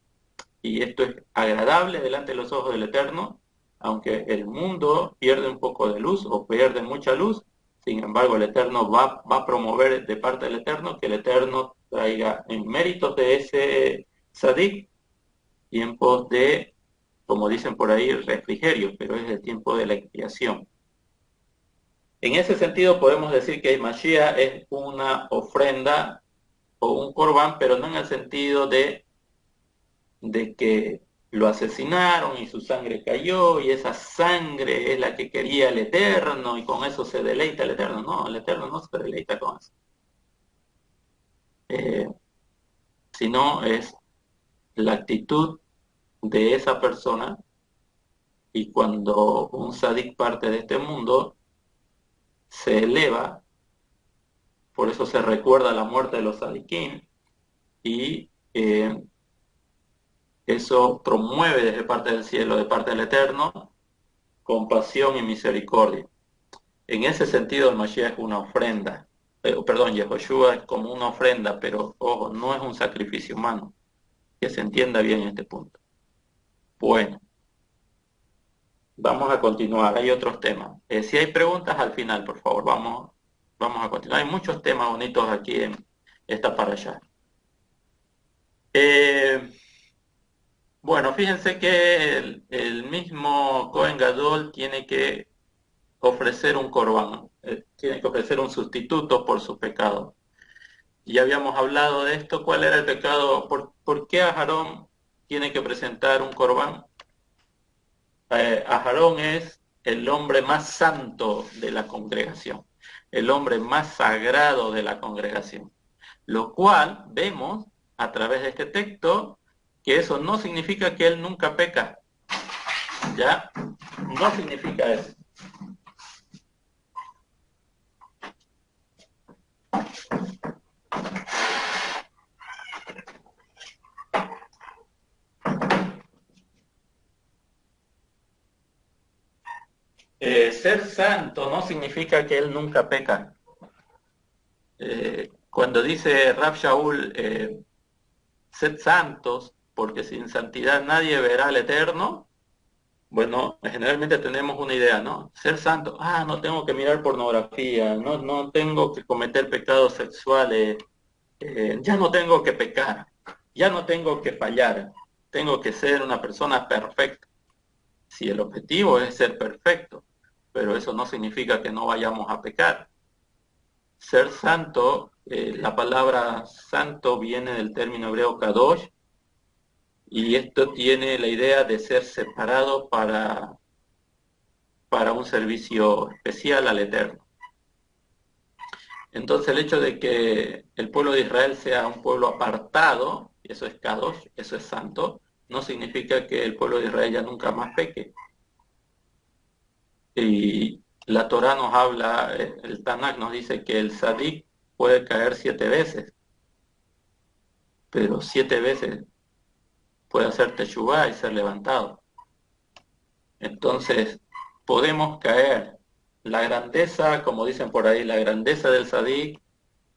y esto es agradable delante de los ojos del Eterno, aunque el mundo pierde un poco de luz o pierde mucha luz. Sin embargo, el Eterno va a promover de parte del Eterno que el Eterno traiga en méritos de ese Sadik tiempos de, como dicen por ahí, refrigerio, pero es el tiempo de la expiación. En ese sentido podemos decir que Mashiach es una ofrenda o un corbán, pero no en el sentido de que lo asesinaron y su sangre cayó y esa sangre es la que quería el Eterno y con eso se deleita el Eterno. No, el Eterno no se deleita con eso. Sino es la actitud de esa persona y cuando un sadik parte de este mundo se eleva, por eso se recuerda la muerte de los sadikim y eso promueve desde parte del cielo, de parte del Eterno, compasión y misericordia. En ese sentido, el Mashiach es una ofrenda. Yehoshua es como una ofrenda, pero ojo, no es un sacrificio humano. Que se entienda bien este punto. Bueno, vamos a continuar. Hay otros temas. Si hay preguntas al final, por favor, vamos a continuar. Hay muchos temas bonitos aquí en esta parasha. Bueno, fíjense que el mismo Cohen Gadol tiene que ofrecer un corbán, tiene que ofrecer un sustituto por su pecado. Ya habíamos hablado de esto, ¿cuál era el pecado? ¿Por qué Aarón tiene que presentar un corbán? Aarón es el hombre más santo de la congregación, el hombre más sagrado de la congregación, lo cual vemos a través de este texto que eso no significa que él nunca peca, ¿ya? No significa eso. Ser santo no significa que él nunca peca. Cuando dice Rab Shaul, sed santos, porque sin santidad nadie verá al Eterno, bueno, generalmente tenemos una idea, ¿no? Ser santo, no tengo que mirar pornografía, no tengo que cometer pecados sexuales, ya no tengo que pecar, ya no tengo que fallar, tengo que ser una persona perfecta. Si el objetivo es ser perfecto, pero eso no significa que no vayamos a pecar. Ser santo, la palabra santo viene del término hebreo kadosh, y esto tiene la idea de ser separado para un servicio especial al Eterno. Entonces el hecho de que el pueblo de Israel sea un pueblo apartado, eso es kadosh, eso es santo, no significa que el pueblo de Israel ya nunca más peque. Y La Torá nos habla, el Tanakh nos dice que el Sadik puede caer 7 veces, pero 7 veces puede hacer Teshuvah y ser levantado. Entonces, podemos caer. La grandeza, como dicen por ahí, la grandeza del Sadik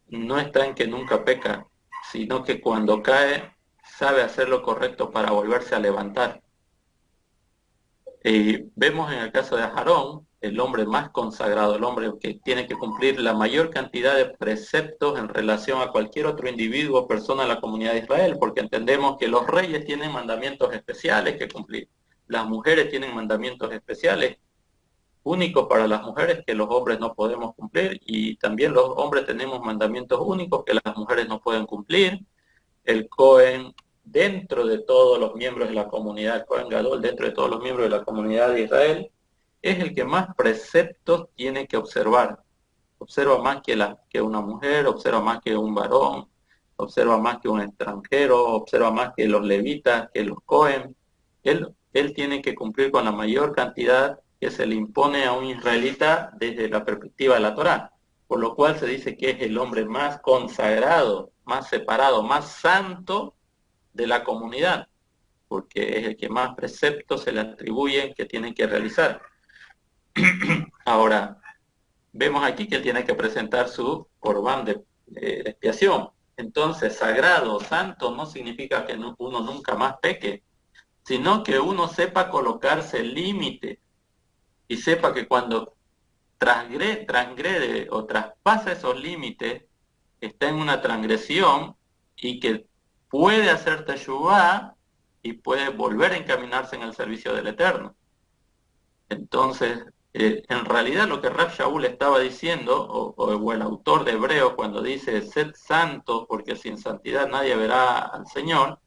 no está en que nunca peca, sino que cuando cae sabe hacer lo correcto para volverse a levantar. Vemos en el caso de Aarón, el hombre más consagrado, el hombre que tiene que cumplir la mayor cantidad de preceptos en relación a cualquier otro individuo o persona de la comunidad de Israel, porque entendemos que los reyes tienen mandamientos especiales que cumplir, las mujeres tienen mandamientos especiales únicos para las mujeres que los hombres no podemos cumplir, y también los hombres tenemos mandamientos únicos que las mujeres no pueden cumplir. El Cohen, dentro de todos los miembros de la comunidad, el Cohen Gadol, dentro de todos los miembros de la comunidad de Israel, es el que más preceptos tiene que observar. Observa más que una mujer, observa más que un varón, observa más que un extranjero, observa más que los levitas, que los Cohen. Él tiene que cumplir con la mayor cantidad que se le impone a un israelita desde la perspectiva de la Torá, por lo cual se dice que es el hombre más consagrado, más separado, más santo de la comunidad, porque es el que más preceptos se le atribuyen que tiene que realizar. Ahora, vemos aquí que él tiene que presentar su corbán de expiación. Entonces, sagrado, santo, no significa que uno nunca más peque, sino que uno sepa colocarse límite y sepa que cuando transgrede o traspasa esos límites, está en una transgresión y que puede hacer teshuvah y puede volver a encaminarse en el servicio del Eterno. Entonces, en realidad lo que Rab Shaul estaba diciendo, o el autor de Hebreo cuando dice, sed santo, porque sin santidad nadie verá al Señor,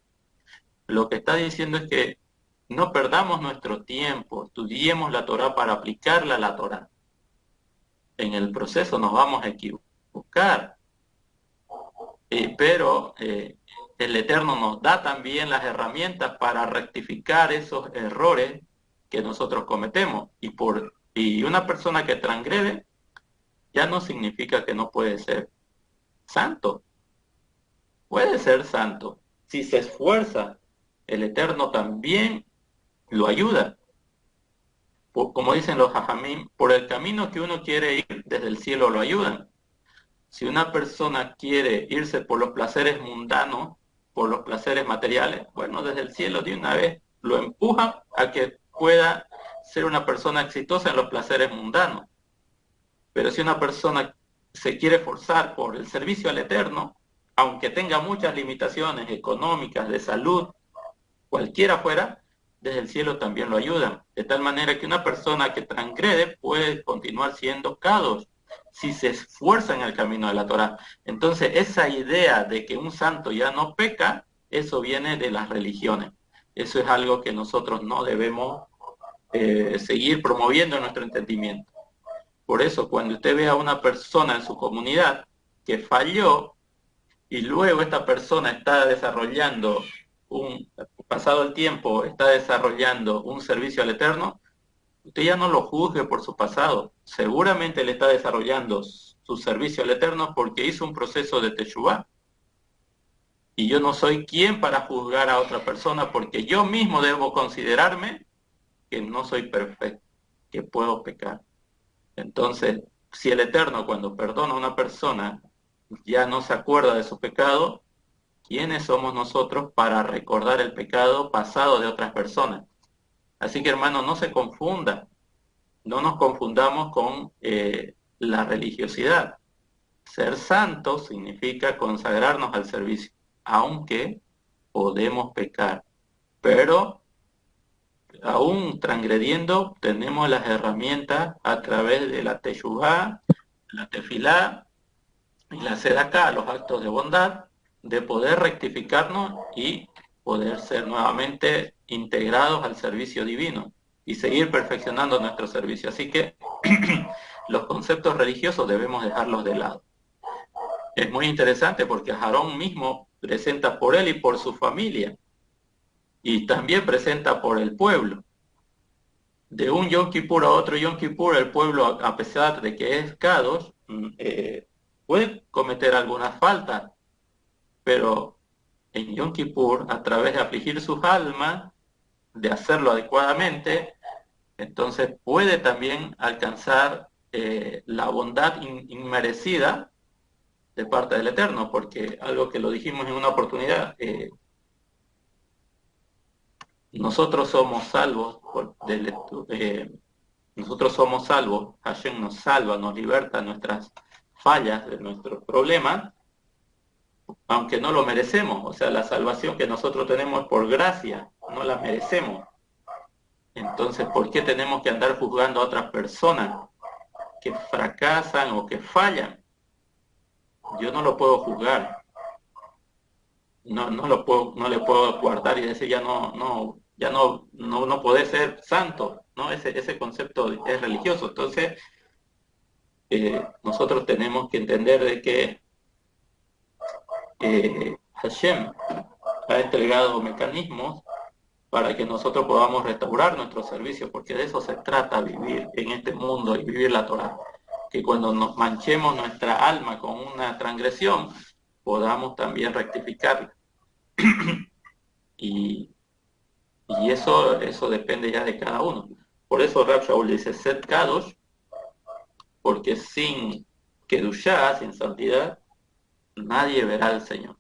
lo que está diciendo es que no perdamos nuestro tiempo, estudiemos la Torá para aplicarla a la Torá. En el proceso nos vamos a equivocar, pero el Eterno nos da también las herramientas para rectificar esos errores que nosotros cometemos. Y una persona que transgrede ya no significa que no puede ser santo. Puede ser santo. Si se esfuerza, el Eterno también lo ayuda. Como dicen los hajamim, por el camino que uno quiere ir, desde el cielo lo ayudan. Si una persona quiere irse por los placeres mundanos, por los placeres materiales, bueno, desde el cielo de una vez lo empuja a que pueda ser una persona exitosa en los placeres mundanos. Pero si una persona se quiere forzar por el servicio al Eterno, aunque tenga muchas limitaciones económicas, de salud, cualquiera fuera, desde el cielo también lo ayudan. De tal manera que una persona que transgrede puede continuar siendo kadosh si se esfuerza en el camino de la Torá. Entonces, esa idea de que un santo ya no peca, eso viene de las religiones. Eso es algo que nosotros no debemos seguir promoviendo en nuestro entendimiento. Por eso, cuando usted ve a una persona en su comunidad que falló y luego esta persona está desarrollando pasado el tiempo, está desarrollando un servicio al Eterno, usted ya no lo juzgue por su pasado. Seguramente le está desarrollando su servicio al Eterno porque hizo un proceso de teshuvah. Y yo no soy quien para juzgar a otra persona, porque yo mismo debo considerarme que no soy perfecto, que puedo pecar. Entonces, si el Eterno cuando perdona a una persona ya no se acuerda de su pecado, ¿quiénes somos nosotros para recordar el pecado pasado de otras personas? Así que, hermano, no se confunda, no nos confundamos con la religiosidad. Ser santo significa consagrarnos al servicio, aunque podemos pecar, pero aún transgrediendo tenemos las herramientas a través de la teshuvah, la tefilá y la sedaká, los actos de bondad, de poder rectificarnos y poder ser nuevamente integrados al servicio divino y seguir perfeccionando nuestro servicio. Así que los conceptos religiosos debemos dejarlos de lado. Es muy interesante porque Aarón mismo presenta por él y por su familia, y también presenta por el pueblo. de un Yom Kippur a otro Yom Kippur, el pueblo, a pesar de que es Kadosh, puede cometer algunas faltas, pero en Yom Kippur, a través de afligir sus almas, de hacerlo adecuadamente, entonces puede también alcanzar la bondad inmerecida de parte del Eterno, porque algo que lo dijimos en una oportunidad, nosotros somos salvos nosotros somos salvos, Hashem nos salva, nos liberta de nuestras fallas, de nuestros problemas, aunque no lo merecemos. O sea, la salvación que nosotros tenemos es por gracia, no la merecemos. Entonces, ¿por qué tenemos que andar juzgando a otras personas que fracasan o que fallan? Yo no lo puedo juzgar, no le puedo guardar y decir ya no podés ser santo, ¿no? Ese concepto es religioso. Entonces, nosotros tenemos que entender de que Hashem ha entregado mecanismos para que nosotros podamos restaurar nuestro servicio, porque de eso se trata, vivir en este mundo y vivir la Torah. Que cuando nos manchemos nuestra alma con una transgresión, podamos también rectificarla. y eso depende ya de cada uno. Por eso Rab Shaul dice, Sed Kadosh, porque sin Kedushá, sin santidad, nadie verá al Señor.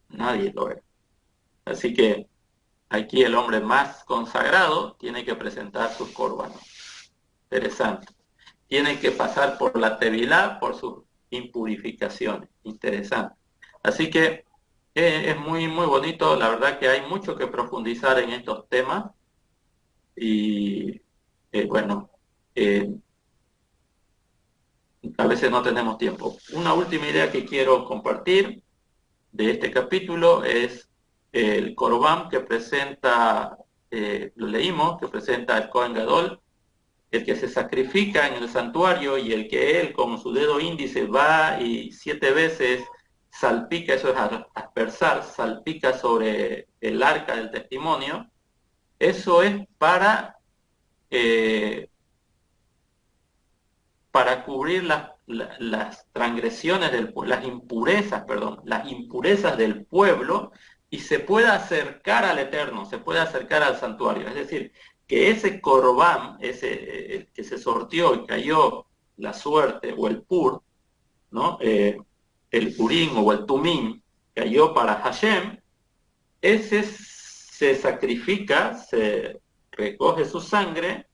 Nadie lo verá. Así que aquí el hombre más consagrado tiene que presentar sus corbanos. Interesante. Tiene que pasar por la tevilá, por sus impurificaciones. Interesante. Así que es muy, muy bonito. La verdad que hay mucho que profundizar en estos temas. Y bueno, a veces no tenemos tiempo. Una última idea que quiero compartir de este capítulo es el Corbán que presenta, lo leímos, que presenta el Cohen Gadol, el que se sacrifica en el santuario y el que él con su dedo índice va y 7 veces salpica, eso es aspersar, salpica sobre el arca del testimonio. Eso es para cubrir las transgresiones, las impurezas del pueblo, y se pueda acercar al Eterno, se puede acercar al santuario. Es decir, que ese Corbán, ese que se sortió y cayó la suerte, o el Pur, ¿no? El Urim o el Tumim, cayó para Hashem, ese se sacrifica, se recoge su sangre,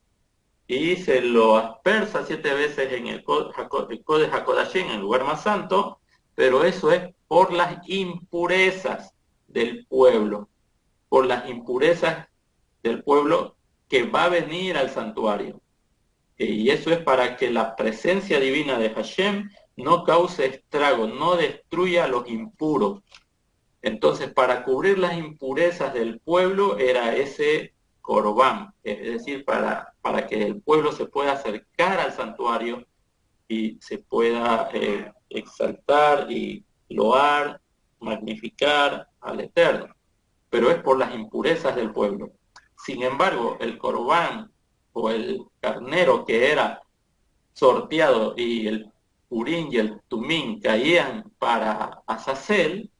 y se lo aspersa 7 veces en el Kodesh HaKodashim, en el lugar más santo, pero eso es por las impurezas del pueblo, por las impurezas del pueblo que va a venir al santuario. Y eso es para que la presencia divina de Hashem no cause estrago, no destruya a los impuros. Entonces, para cubrir las impurezas del pueblo era ese Corbán, es decir, para que el pueblo se pueda acercar al santuario y se pueda exaltar y loar, magnificar al Eterno, pero es por las impurezas del pueblo. Sin embargo, el Corbán o el carnero que era sorteado y el Urín y el Tumín caían para Azazel,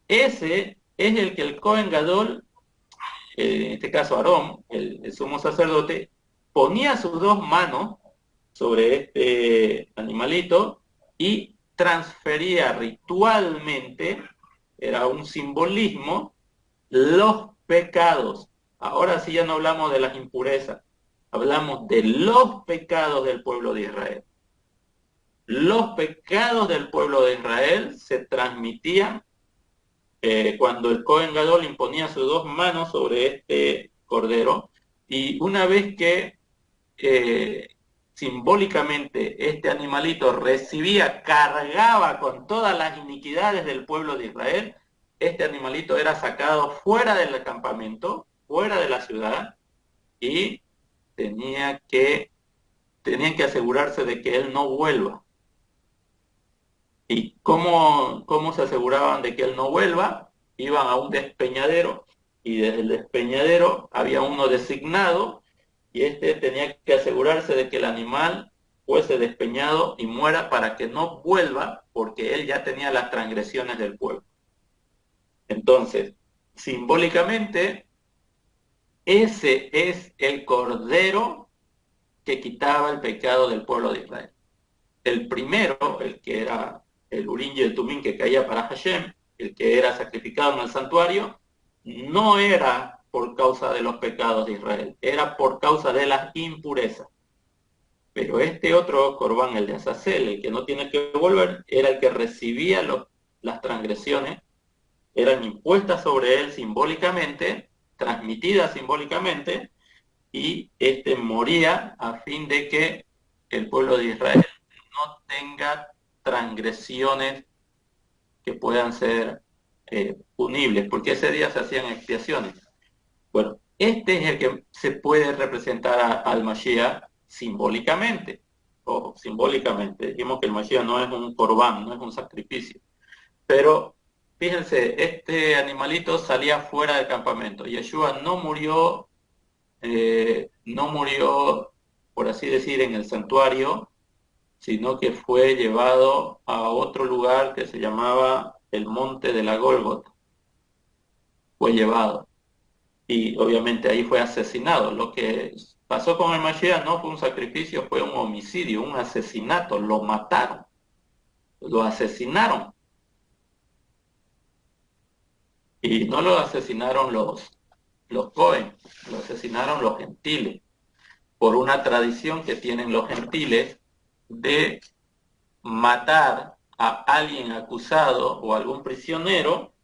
ese es el que el Cohen Gadol, en este caso Aarón, el sumo sacerdote, ponía sus 2 manos sobre este animalito y transfería ritualmente, era un simbolismo, los pecados. Ahora sí ya no hablamos de las impurezas, hablamos de los pecados del pueblo de Israel. Los pecados del pueblo de Israel se transmitían cuando el Cohen Gadol imponía sus 2 manos sobre este cordero, y una vez que simbólicamente este animalito cargaba con todas las iniquidades del pueblo de Israel, este animalito era sacado fuera del campamento, fuera de la ciudad, y tenían que asegurarse de que él no vuelva. ¿Y cómo se aseguraban de que él no vuelva? Iban a un despeñadero, y desde el despeñadero había uno designado y este tenía que asegurarse de que el animal fuese despeñado y muera para que no vuelva, porque él ya tenía las transgresiones del pueblo. Entonces, simbólicamente, ese es el cordero que quitaba el pecado del pueblo de Israel. El primero, el que era el Urim y el Tumim que caía para Hashem, el que era sacrificado en el santuario, no era por causa de los pecados de Israel, era por causa de las impurezas. Pero este otro Corbán, el de Azazel, el que no tiene que volver, era el que recibía las transgresiones, eran impuestas sobre él simbólicamente, transmitidas simbólicamente, y este moría a fin de que el pueblo de Israel no tenga transgresiones que puedan ser punibles, porque ese día se hacían expiaciones. Bueno, este es el que se puede representar al Mashiach simbólicamente. Ojo, simbólicamente. Dijimos que el Mashiach no es un corbán, no es un sacrificio. Pero fíjense, este animalito salía fuera del campamento. Yeshua no murió, por así decir, en el santuario, sino que fue llevado a otro lugar que se llamaba el Monte de la Gólgota. Fue llevado. Y obviamente ahí fue asesinado. Lo que pasó con el Mashiach no fue un sacrificio, fue un homicidio, un asesinato. Lo mataron, lo asesinaron. Y no lo asesinaron los Cohen, lo asesinaron los gentiles, por una tradición que tienen los gentiles de matar a alguien acusado o algún prisionero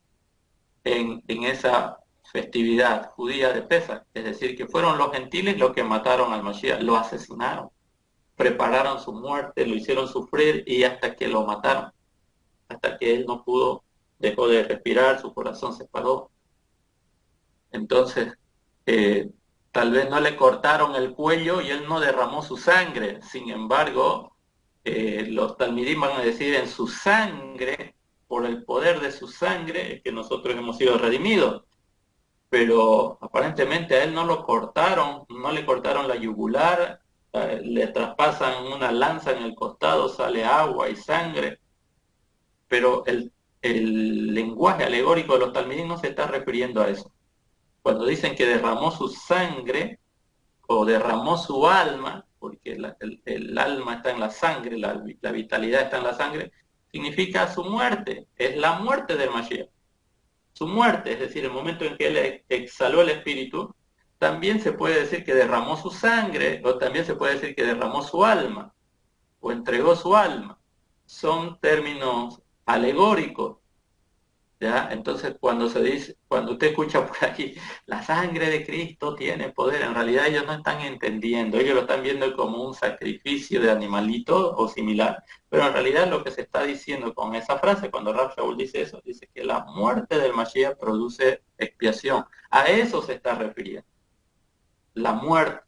en esa festividad judía de Pesach. Es decir, que fueron los gentiles los que mataron al Mashiach, lo asesinaron, prepararon su muerte, lo hicieron sufrir y hasta que lo mataron, hasta que él no pudo, dejó de respirar, su corazón se paró. Entonces, tal vez no le cortaron el cuello y él no derramó su sangre. Sin embargo, los talmidim van a decir en su sangre, por el poder de su sangre, es que nosotros hemos sido redimidos. Pero aparentemente a él no lo cortaron, no le cortaron la yugular, le traspasan una lanza en el costado, sale agua y sangre. Pero el lenguaje alegórico de los talmidim no se está refiriendo a eso. Cuando dicen que derramó su sangre o derramó su alma, porque el alma está en la sangre, la vitalidad está en la sangre, significa su muerte, es la muerte del Mashiach. Su muerte, es decir, el momento en que él exhaló el espíritu, también se puede decir que derramó su sangre, o también se puede decir que derramó su alma, o entregó su alma. Son términos alegóricos. ¿Ya? Entonces, cuando se dice, cuando usted escucha por aquí, la sangre de Cristo tiene poder, en realidad ellos no están entendiendo, ellos lo están viendo como un sacrificio de animalito o similar, pero en realidad lo que se está diciendo con esa frase, cuando Rab Shaul dice eso, dice que la muerte del Mashiach produce expiación. A eso se está refiriendo. La muerte,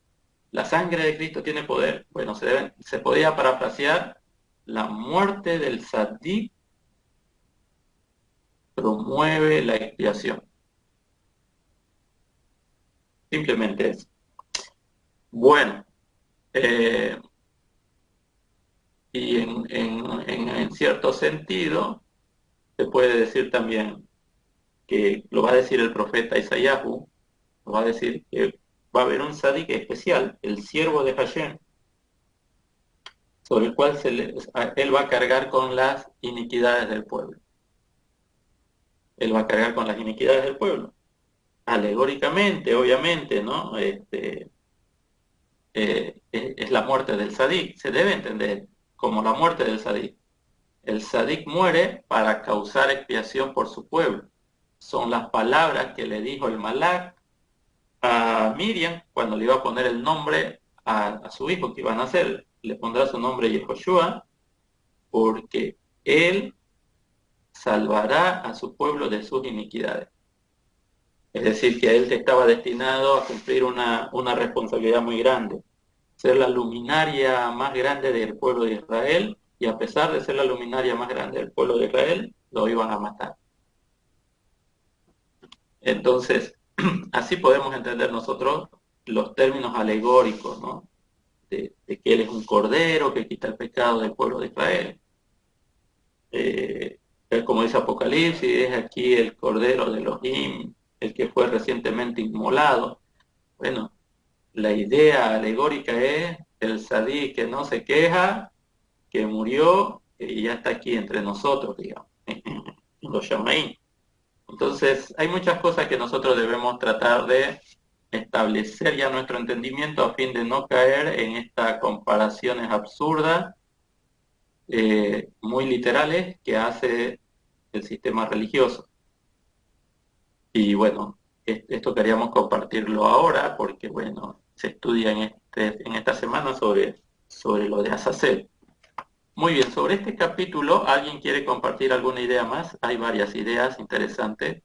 la sangre de Cristo tiene poder. Bueno, se podía parafrasear, la muerte del Sadí promueve la expiación. Simplemente eso. Bueno, y en cierto sentido, se puede decir también que lo va a decir el profeta Isayahu, lo va a decir que va a haber un sadik especial, el siervo de Hashem, sobre el cual él va a cargar con las iniquidades del pueblo. Él va a cargar con las iniquidades del pueblo. Alegóricamente, obviamente, ¿no? Es la muerte del sadik, se debe entender como la muerte del sadik. El sadik muere para causar expiación por su pueblo. Son las palabras que le dijo el malak a Miriam cuando le iba a poner el nombre a su hijo que iba a nacer. Le pondrá su nombre Yehoshua, porque él salvará a su pueblo de sus iniquidades. Es decir, que él estaba destinado a cumplir una responsabilidad muy grande, ser la luminaria más grande del pueblo de Israel, y a pesar de ser la luminaria más grande del pueblo de Israel, lo iban a matar. Entonces, así podemos entender nosotros los términos alegóricos, ¿no? De que Él es un cordero que quita el pecado del pueblo de Israel. Como dice Apocalipsis, es aquí el cordero de Elohim, el que fue recientemente inmolado. Bueno, la idea alegórica es el sadí que no se queja, que murió y ya está aquí entre nosotros, digamos, en los Shamaín. Entonces, hay muchas cosas que nosotros debemos tratar de establecer ya nuestro entendimiento a fin de no caer en estas comparaciones absurdas, muy literales, que hace el sistema religioso. Y bueno, esto queríamos compartirlo ahora porque, bueno, se estudia en esta semana sobre lo de Azazel. Muy bien, sobre este capítulo, ¿alguien quiere compartir alguna idea más? Hay varias ideas interesantes.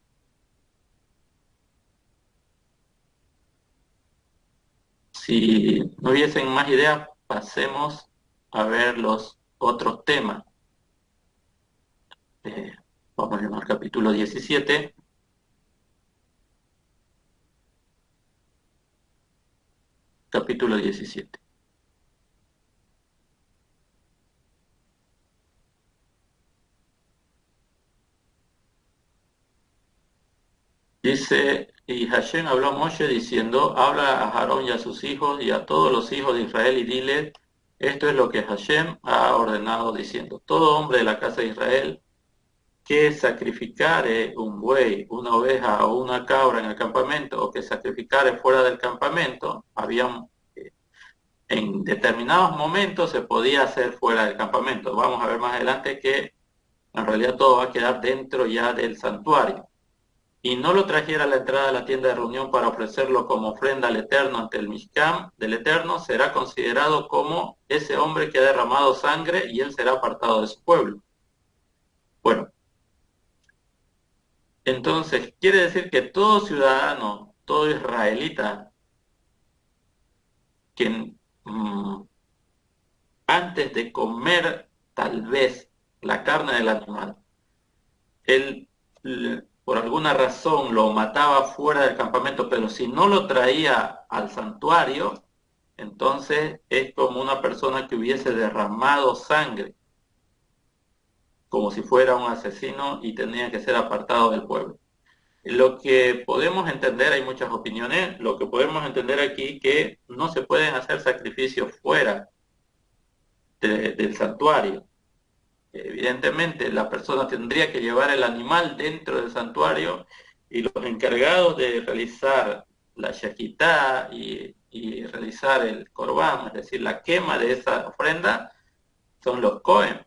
Si no hubiesen más ideas, pasemos a ver los otros temas. Vamos al capítulo 17. Capítulo 17. Dice, y Hashem habló a Moshe diciendo, habla a Aarón y a sus hijos y a todos los hijos de Israel y dile, esto es lo que Hashem ha ordenado diciendo, todo hombre de la casa de Israel que sacrificare un buey, una oveja o una cabra en el campamento o que sacrificare fuera del campamento, en determinados momentos se podía hacer fuera del campamento. Vamos a ver más adelante que en realidad todo va a quedar dentro ya del santuario. Y no lo trajera a la entrada de la tienda de reunión para ofrecerlo como ofrenda al Eterno ante el Mishkan del Eterno, será considerado como ese hombre que ha derramado sangre y él será apartado de su pueblo. Bueno, entonces quiere decir que todo ciudadano, todo israelita, que antes de comer tal vez la carne del animal, él por alguna razón lo mataba fuera del campamento, pero si no lo traía al santuario, entonces es como una persona que hubiese derramado sangre, como si fuera un asesino y tenía que ser apartado del pueblo. Lo que podemos entender, hay muchas opiniones, lo que podemos entender aquí que no se pueden hacer sacrificios fuera del santuario. Evidentemente, la persona tendría que llevar el animal dentro del santuario y los encargados de realizar la shakitá y realizar el corbán, es decir, la quema de esa ofrenda, son los Cohen.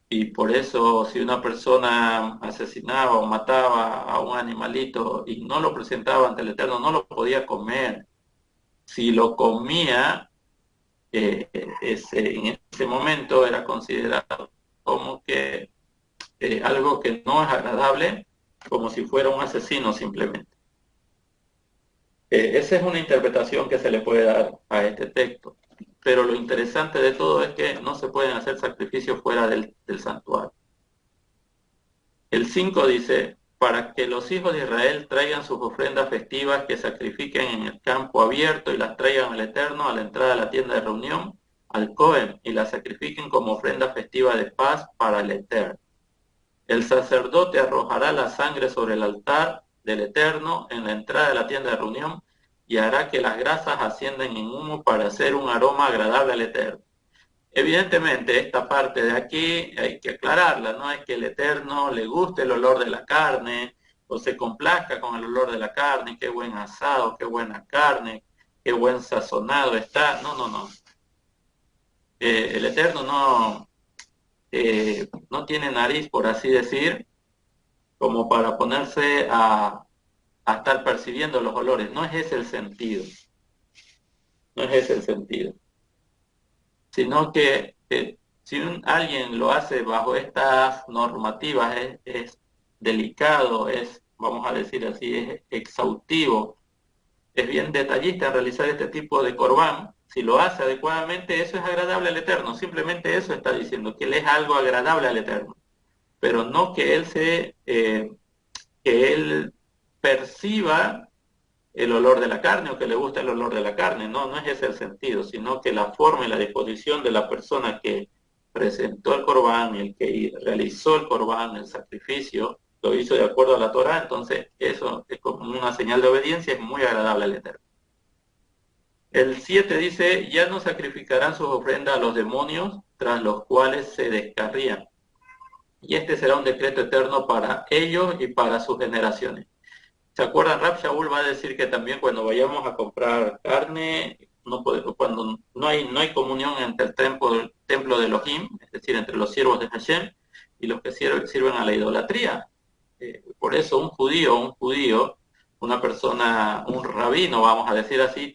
Y por eso, si una persona asesinaba o mataba a un animalito y no lo presentaba ante el Eterno, no lo podía comer. Si lo comía, en ese momento era considerado como que algo que no es agradable, como si fuera un asesino simplemente. Esa es una interpretación que se le puede dar a este texto. Pero lo interesante de todo es que no se pueden hacer sacrificios fuera del santuario. El 5 dice, para que los hijos de Israel traigan sus ofrendas festivas que sacrifiquen en el campo abierto y las traigan al Eterno a la entrada de la tienda de reunión, al Cohen, y las sacrifiquen como ofrenda festiva de paz para el Eterno. El sacerdote arrojará la sangre sobre el altar del Eterno en la entrada de la tienda de reunión y hará que las grasas asciendan en humo para hacer un aroma agradable al Eterno. Evidentemente, esta parte de aquí hay que aclararla, no es que el Eterno le guste el olor de la carne o se complazca con el olor de la carne, qué buen asado, qué buena carne, qué buen sazonado está. No, no, no. El Eterno no tiene nariz, por así decir, como para ponerse a estar percibiendo los olores. No es ese el sentido. No es ese el sentido. Sino que si alguien lo hace bajo estas normativas, es delicado, vamos a decir así, es exhaustivo, es bien detallista en realizar este tipo de corbán. Si lo hace adecuadamente, eso es agradable al Eterno. Simplemente eso está diciendo, que él es algo agradable al Eterno. Pero no que él perciba el olor de la carne o que le gusta el olor de la carne. No, no es ese el sentido, sino que la forma y la disposición de la persona que presentó el corbán, el que realizó el corbán, el sacrificio, lo hizo de acuerdo a la Torah, entonces eso es como una señal de obediencia, es muy agradable al Eterno. El 7 dice, ya no sacrificarán sus ofrendas a los demonios, tras los cuales se descarrían. Y este será un decreto eterno para ellos y para sus generaciones. ¿Se acuerdan? Rab Shaul va a decir que también cuando vayamos a comprar carne, cuando no hay comunión entre el templo de Elohim, es decir, entre los siervos de Hashem y los que sirven a la idolatría. Por eso un judío, una persona, un rabino, vamos a decir así,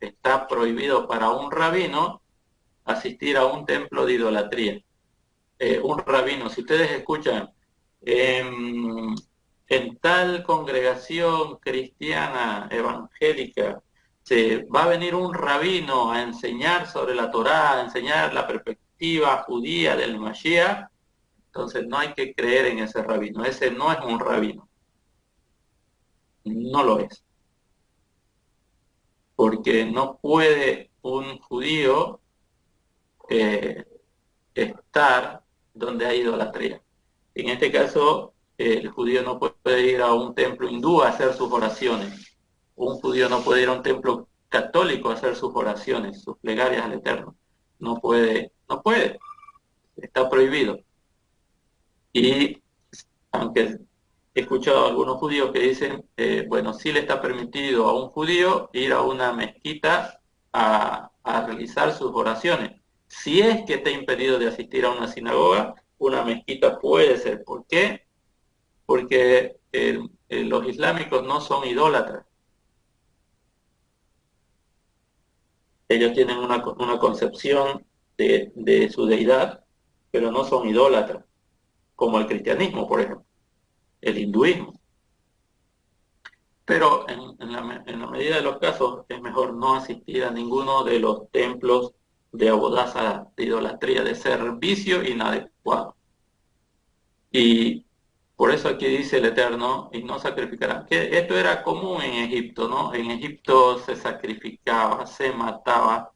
está prohibido para un rabino asistir a un templo de idolatría. Un rabino, si ustedes escuchan, en tal congregación cristiana evangélica se va a venir un rabino a enseñar sobre la Torá, a enseñar la perspectiva judía del Mashiach, entonces no hay que creer en ese rabino. Ese no es un rabino, no lo es, porque no puede un judío eh, estar donde hay idolatría. En este caso, el judío no puede ir a un templo hindú a hacer sus oraciones. Un judío no puede ir a un templo católico a hacer sus oraciones, sus plegarias al Eterno. No puede, no puede. Está prohibido. Y aunque he escuchado a algunos judíos que dicen, bueno, sí le está permitido a un judío ir a una mezquita a realizar sus oraciones. Si es que está impedido de asistir a una sinagoga, una mezquita puede ser. ¿Por qué? Porque los islámicos no son idólatras. Ellos tienen una concepción de su deidad, pero no son idólatras, como el cristianismo, por ejemplo, el hinduismo. Pero en la medida de los casos es mejor no asistir a ninguno de los templos de abodaza, de idolatría, de servicio inadecuado. Y por eso aquí dice el Eterno, y no sacrificarán. Que esto era común en Egipto, ¿no? En Egipto se sacrificaba, se mataba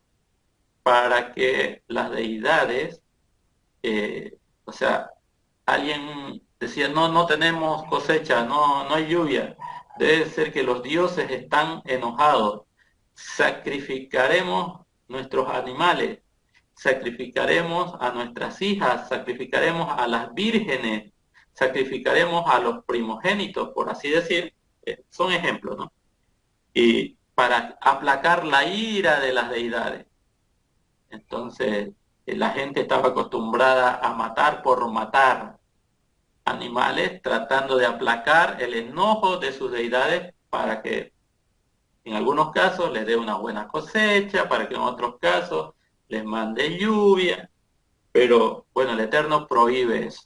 para que las deidades, o sea, alguien decía, no, no tenemos cosecha, no, no hay lluvia. Debe ser que los dioses están enojados. Sacrificaremos nuestros animales, sacrificaremos a nuestras hijas, sacrificaremos a las vírgenes, sacrificaremos a los primogénitos, por así decir. Son ejemplos, ¿no? Y para aplacar la ira de las deidades. Entonces, la gente estaba acostumbrada a matar por matar animales, tratando de aplacar el enojo de sus deidades para que en algunos casos les dé una buena cosecha, para que en otros casos les mande lluvia. Pero bueno, el Eterno prohíbe eso.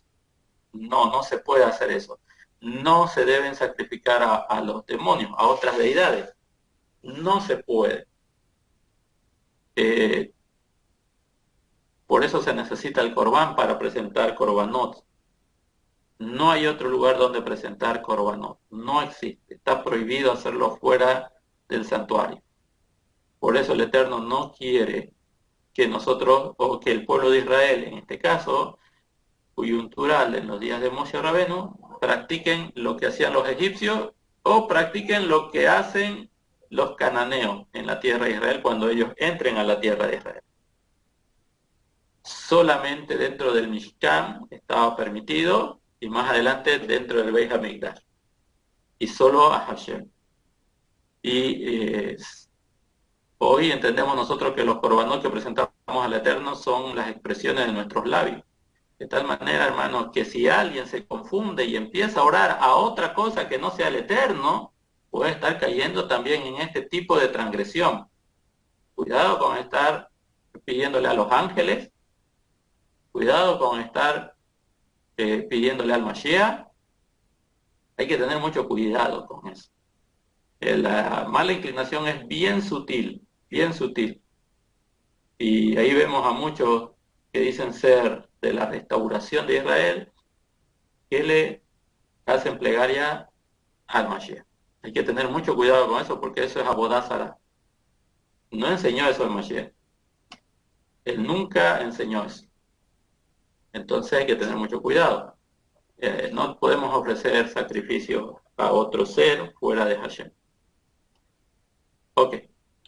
No, no se puede hacer eso. No se deben sacrificar a los demonios, a otras deidades. No se puede. Por eso se necesita el corbán para presentar corbanot. No hay otro lugar donde presentar corbanot. No existe. Está prohibido hacerlo fuera del santuario. Por eso el Eterno no quiere que nosotros, o que el pueblo de Israel, en este caso, coyuntural en los días de Moshe Rabenu, practiquen lo que hacían los egipcios o practiquen lo que hacen los cananeos en la tierra de Israel cuando ellos entren a la tierra de Israel. Solamente dentro del Mishkan estaba permitido y más adelante dentro del Beit HaMikdash. Y solo a Hashem. Y hoy entendemos nosotros que los korbanot que presentamos al Eterno son las expresiones de nuestros labios. De tal manera, hermano, que si alguien se confunde y empieza a orar a otra cosa que no sea el Eterno, puede estar cayendo también en este tipo de transgresión. Cuidado con estar pidiéndole a los ángeles, cuidado con estar pidiéndole al Mashiach. Hay que tener mucho cuidado con eso. La mala inclinación es bien sutil, bien sutil. Y ahí vemos a muchos que dicen ser de la restauración de Israel, que le hacen plegaria al Mashiach. Hay que tener mucho cuidado con eso porque eso es abodázara. No enseñó eso el Mashiach. Él nunca enseñó eso. Entonces hay que tener mucho cuidado. No podemos ofrecer sacrificio a otro ser fuera de Hashem. Ok.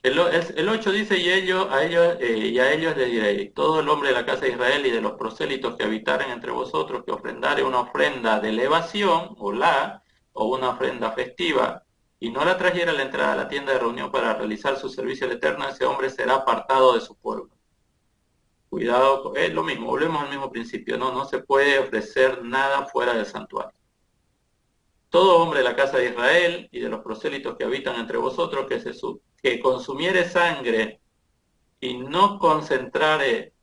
El 8 dice, y a ellos les diré, todo el hombre de la casa de Israel y de los prosélitos que habitaren entre vosotros, que ofrendare una ofrenda de elevación, o una ofrenda festiva, y no la trajera a la entrada de la tienda de reunión para realizar su servicio al Eterno, ese hombre será apartado de su pueblo. Cuidado, es lo mismo, volvemos al mismo principio, no se puede ofrecer nada fuera del santuario. Todo hombre de la casa de Israel y de los prosélitos que habitan entre vosotros, que consumiere sangre y no concentrare,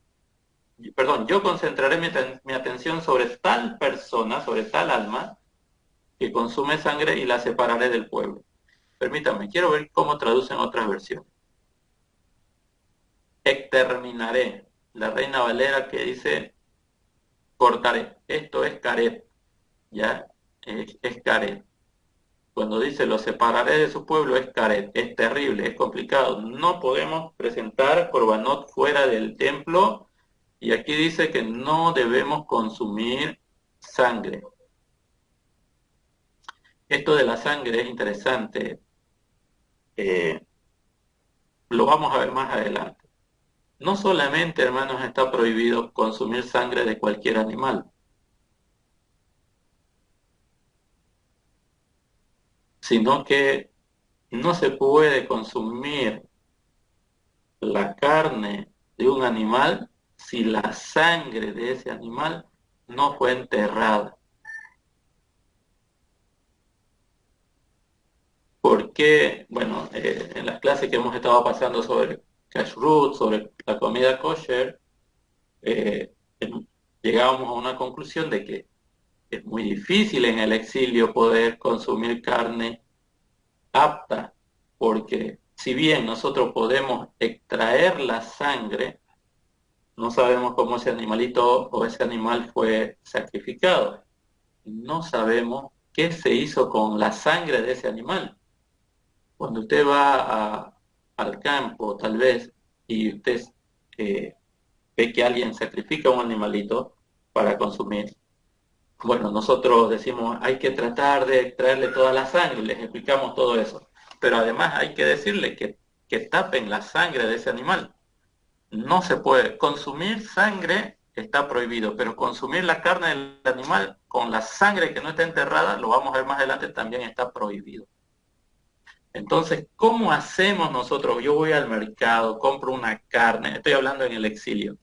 perdón, yo concentraré mi atención sobre tal persona, sobre tal alma, que consume sangre y la separaré del pueblo. Permítanme, quiero ver cómo traducen otras versiones. Exterminaré, la Reina Valera que dice, cortaré. Esto es caret, ¿ya? Es caret. Cuando dice lo separaré de su pueblo es caret, es terrible, es complicado. No podemos presentar korbanot fuera del templo y aquí dice que no debemos consumir sangre. Esto de la sangre es interesante, lo vamos a ver más adelante. No solamente, hermanos, está prohibido consumir sangre de cualquier animal, sino que no se puede consumir la carne de un animal si la sangre de ese animal no fue enterrada. Porque, bueno, en las clases que hemos estado pasando sobre kashrut, sobre la comida kosher, eh, llegábamos a una conclusión de que es muy difícil en el exilio poder consumir carne apta, porque si bien nosotros podemos extraer la sangre, no sabemos cómo ese animalito o ese animal fue sacrificado. No sabemos qué se hizo con la sangre de ese animal. Cuando usted va al campo, tal vez, y usted ve que alguien sacrifica un animalito para consumir, bueno, nosotros decimos, hay que tratar de extraerle toda la sangre, les explicamos todo eso. Pero además hay que decirle que tapen la sangre de ese animal. No se puede. Consumir sangre está prohibido, pero consumir la carne del animal con la sangre que no está enterrada, lo vamos a ver más adelante, también está prohibido. Entonces, ¿cómo hacemos nosotros? Yo voy al mercado, compro una carne, estoy hablando en el exilio.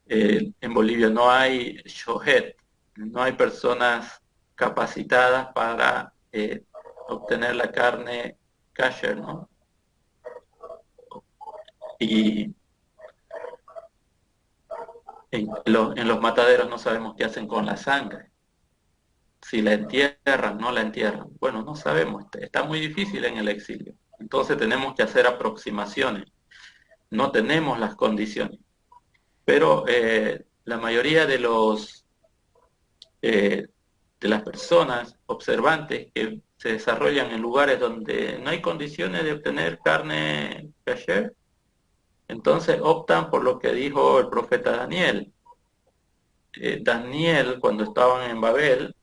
En Bolivia no hay shohet, no hay personas capacitadas para obtener la carne kasher, ¿no? Y en los mataderos no sabemos qué hacen con la sangre. Si la entierran, no la entierran. Bueno, no sabemos, está muy difícil en el exilio. Entonces tenemos que hacer aproximaciones. No tenemos las condiciones. Pero la mayoría de las personas observantes que se desarrollan en lugares donde no hay condiciones de obtener carne kasher, entonces optan por lo que dijo el profeta Daniel. Daniel, cuando estaban en Babel,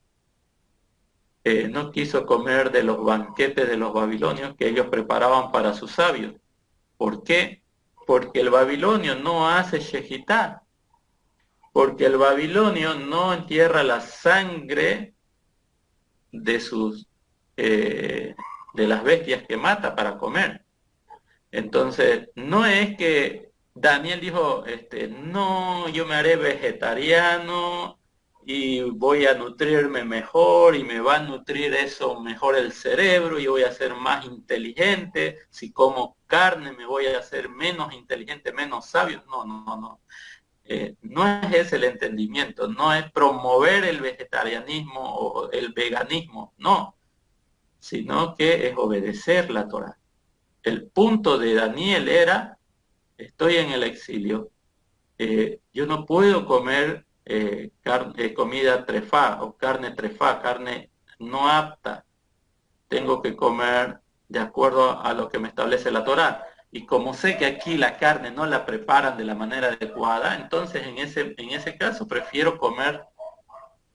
no quiso comer de los banquetes de los babilonios que ellos preparaban para sus sabios. ¿Por qué? Porque el babilonio no hace shejitá, porque el babilonio no entierra la sangre de de las bestias que mata para comer. Entonces, no es que Daniel dijo, no, yo me haré vegetariano y voy a nutrirme mejor y me va a nutrir eso mejor el cerebro y voy a ser más inteligente. Si como carne me voy a hacer menos inteligente, menos sabio. No. No es ese el entendimiento, no es promover el vegetarianismo o el veganismo, no, sino que es obedecer la Torah. El punto de Daniel era, estoy en el exilio, yo no puedo comer comida trefá o carne trefá, carne no apta. tengo que comer de acuerdo a lo que me establece la Torá. Y como sé que aquí la carne no la preparan de la manera adecuada, entonces en ese caso prefiero comer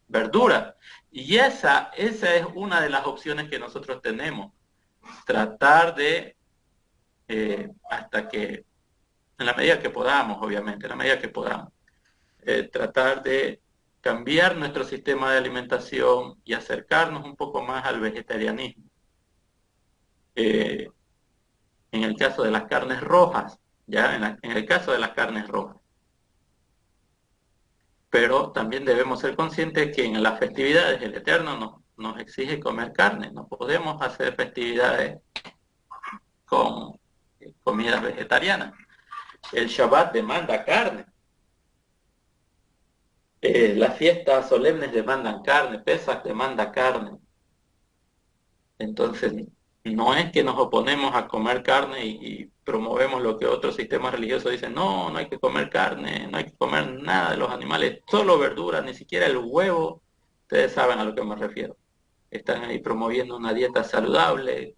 verdura. Y esa es una de las opciones que nosotros tenemos. Tratar de, hasta que, en la medida que podamos, obviamente, en la medida que podamos, tratar de cambiar nuestro sistema de alimentación y acercarnos un poco más al vegetarianismo. En el caso de las carnes rojas, ya en el caso de las carnes rojas. Pero también debemos ser conscientes que en las festividades el Eterno nos exige comer carne. No podemos hacer festividades con comidas vegetarianas. El Shabbat demanda carne. Las fiestas solemnes demandan carne, Pesach demanda carne. Entonces, no es que nos oponemos a comer carne y promovemos lo que otros sistemas religiosos dicen, no, no hay que comer carne, no hay que comer nada de los animales, solo verduras, ni siquiera el huevo. Ustedes saben a lo que me refiero. Están ahí promoviendo una dieta saludable,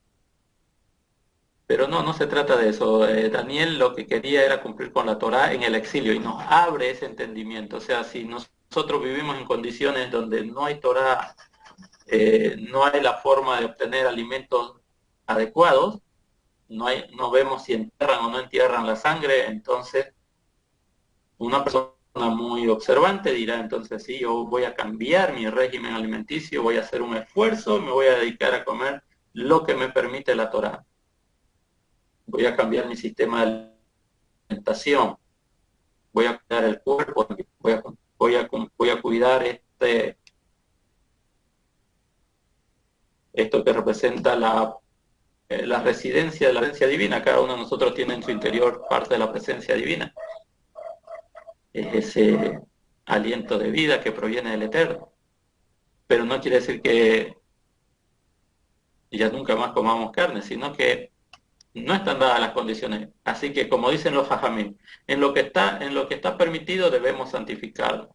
pero no se trata de eso. Daniel lo que quería era cumplir con la Torá en el exilio y nos abre ese entendimiento. O sea, si nosotros vivimos en condiciones donde no hay Torá, no hay la forma de obtener alimentos adecuados, no vemos si entierran o no entierran la sangre, entonces una persona muy observante dirá, entonces sí, yo voy a cambiar mi régimen alimenticio, voy a hacer un esfuerzo, me voy a dedicar a comer lo que me permite la Torá. Voy a cambiar mi sistema de alimentación, voy a cuidar el cuerpo, voy a cuidar esto que representa la residencia de la presencia divina. Cada uno de nosotros tiene en su interior parte de la presencia divina. Es ese aliento de vida que proviene del Eterno. Pero no quiere decir que ya nunca más comamos carne, sino que no están dadas las condiciones. Así que, como dicen los jajamim, en lo que está permitido debemos santificarlo.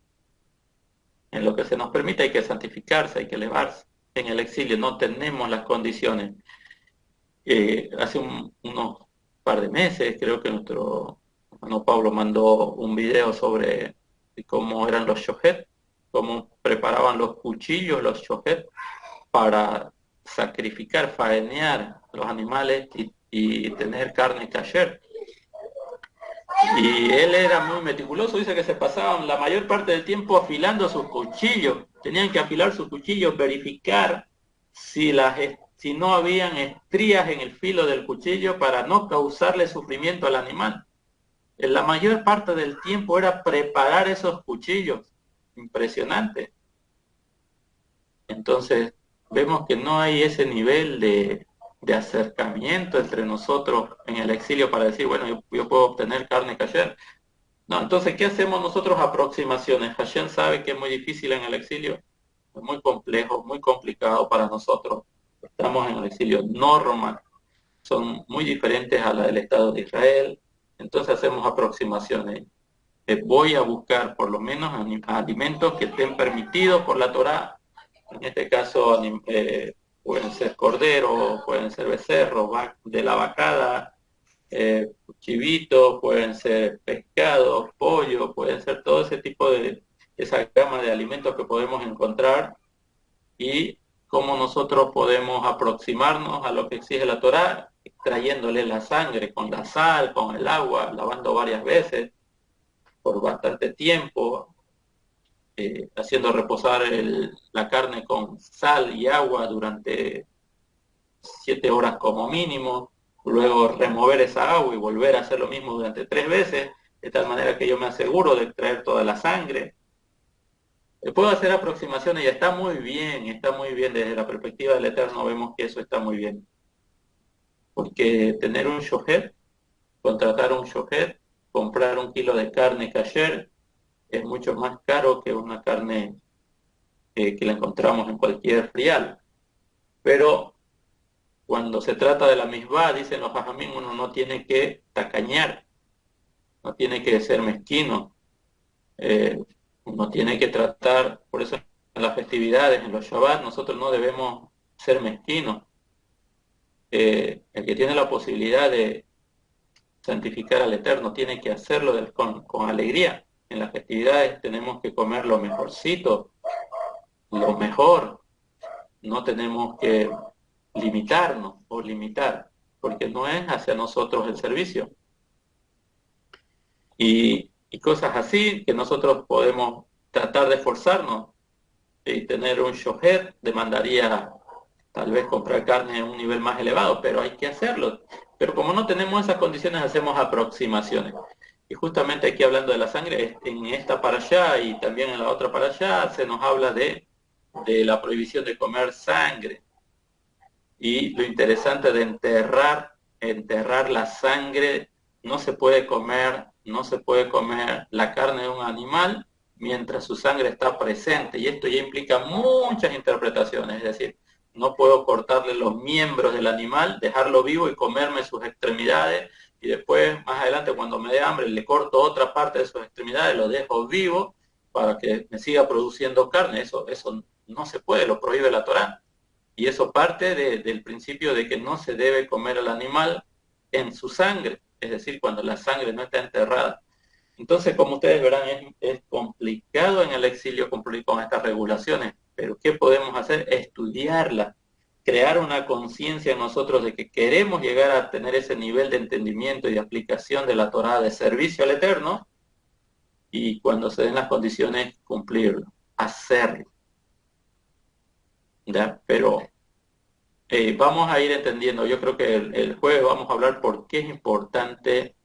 En lo que se nos permite hay que santificarse, hay que elevarse. En el exilio no tenemos las condiciones. Hace unos par de meses creo que nuestro hermano Pablo mandó un video sobre cómo eran los shohet, cómo preparaban los cuchillos, los shohet, para sacrificar, faenear los animales y tener carne kasher. Y él era muy meticuloso, dice que se pasaban la mayor parte del tiempo afilando sus cuchillos. Tenían que afilar sus cuchillos, verificar si no habían estrías en el filo del cuchillo para no causarle sufrimiento al animal. En la mayor parte del tiempo era preparar esos cuchillos. Impresionante. Entonces, vemos que no hay ese nivel de acercamiento entre nosotros en el exilio para decir, bueno, yo puedo obtener carne kasher. No, entonces, ¿qué hacemos nosotros? Aproximaciones. Hashem sabe que es muy difícil en el exilio, es muy complejo, muy complicado para nosotros. Estamos en el exilio no romano, son muy diferentes a la del Estado de Israel, entonces hacemos aproximaciones. Voy a buscar por lo menos alimentos que estén permitidos por la Torá. En este caso pueden ser corderos, pueden ser becerros, de la vacada, chivitos, pueden ser pescados, pollo, pueden ser todo ese tipo esa gama de alimentos que podemos encontrar y cómo nosotros podemos aproximarnos a lo que exige la Torá, extrayéndole la sangre con la sal, con el agua, lavando varias veces por bastante tiempo, haciendo reposar la carne con sal y agua durante 7 horas como mínimo, luego remover esa agua y volver a hacer lo mismo durante 3 veces, de tal manera que yo me aseguro de extraer toda la sangre. Puedo hacer aproximaciones y está muy bien, desde la perspectiva del Eterno vemos que eso está muy bien. Porque tener un shohet, contratar un shohet, comprar 1 kilo de carne kasher, es mucho más caro que una carne que la encontramos en cualquier frial. Pero cuando se trata de la misbah, dicen los hajamim, uno no tiene que tacañar, no tiene que ser mezquino, uno tiene que tratar, por eso en las festividades, en los Shabbat, nosotros no debemos ser mezquinos, el que tiene la posibilidad de santificar al Eterno tiene que hacerlo con alegría. En las festividades tenemos que comer lo mejorcito, lo mejor. No tenemos que limitarnos o limitar, porque no es hacia nosotros el servicio. Y cosas así que nosotros podemos tratar de esforzarnos y tener un shohet demandaría tal vez comprar carne a un nivel más elevado, pero hay que hacerlo. Pero como no tenemos esas condiciones, hacemos aproximaciones. Y justamente aquí hablando de la sangre, en esta para allá y también en la otra para allá, se nos habla de la prohibición de comer sangre. Y lo interesante de enterrar la sangre, no se puede comer la carne de un animal mientras su sangre está presente. Y esto ya implica muchas interpretaciones, es decir, no puedo cortarle los miembros del animal, dejarlo vivo y comerme sus extremidades, y después, más adelante, cuando me dé hambre, le corto otra parte de sus extremidades, lo dejo vivo para que me siga produciendo carne. Eso no se puede, lo prohíbe la Torá. Y eso parte del principio de que no se debe comer al animal en su sangre, es decir, cuando la sangre no está enterrada. Entonces, como ustedes verán, es complicado en el exilio cumplir con estas regulaciones, pero ¿qué podemos hacer? Estudiarlas, crear una conciencia en nosotros de que queremos llegar a tener ese nivel de entendimiento y de aplicación de la Torá de servicio al Eterno, y cuando se den las condiciones, cumplirlo, hacerlo. ¿Ya? Pero vamos a ir entendiendo, yo creo que el jueves vamos a hablar por qué es importante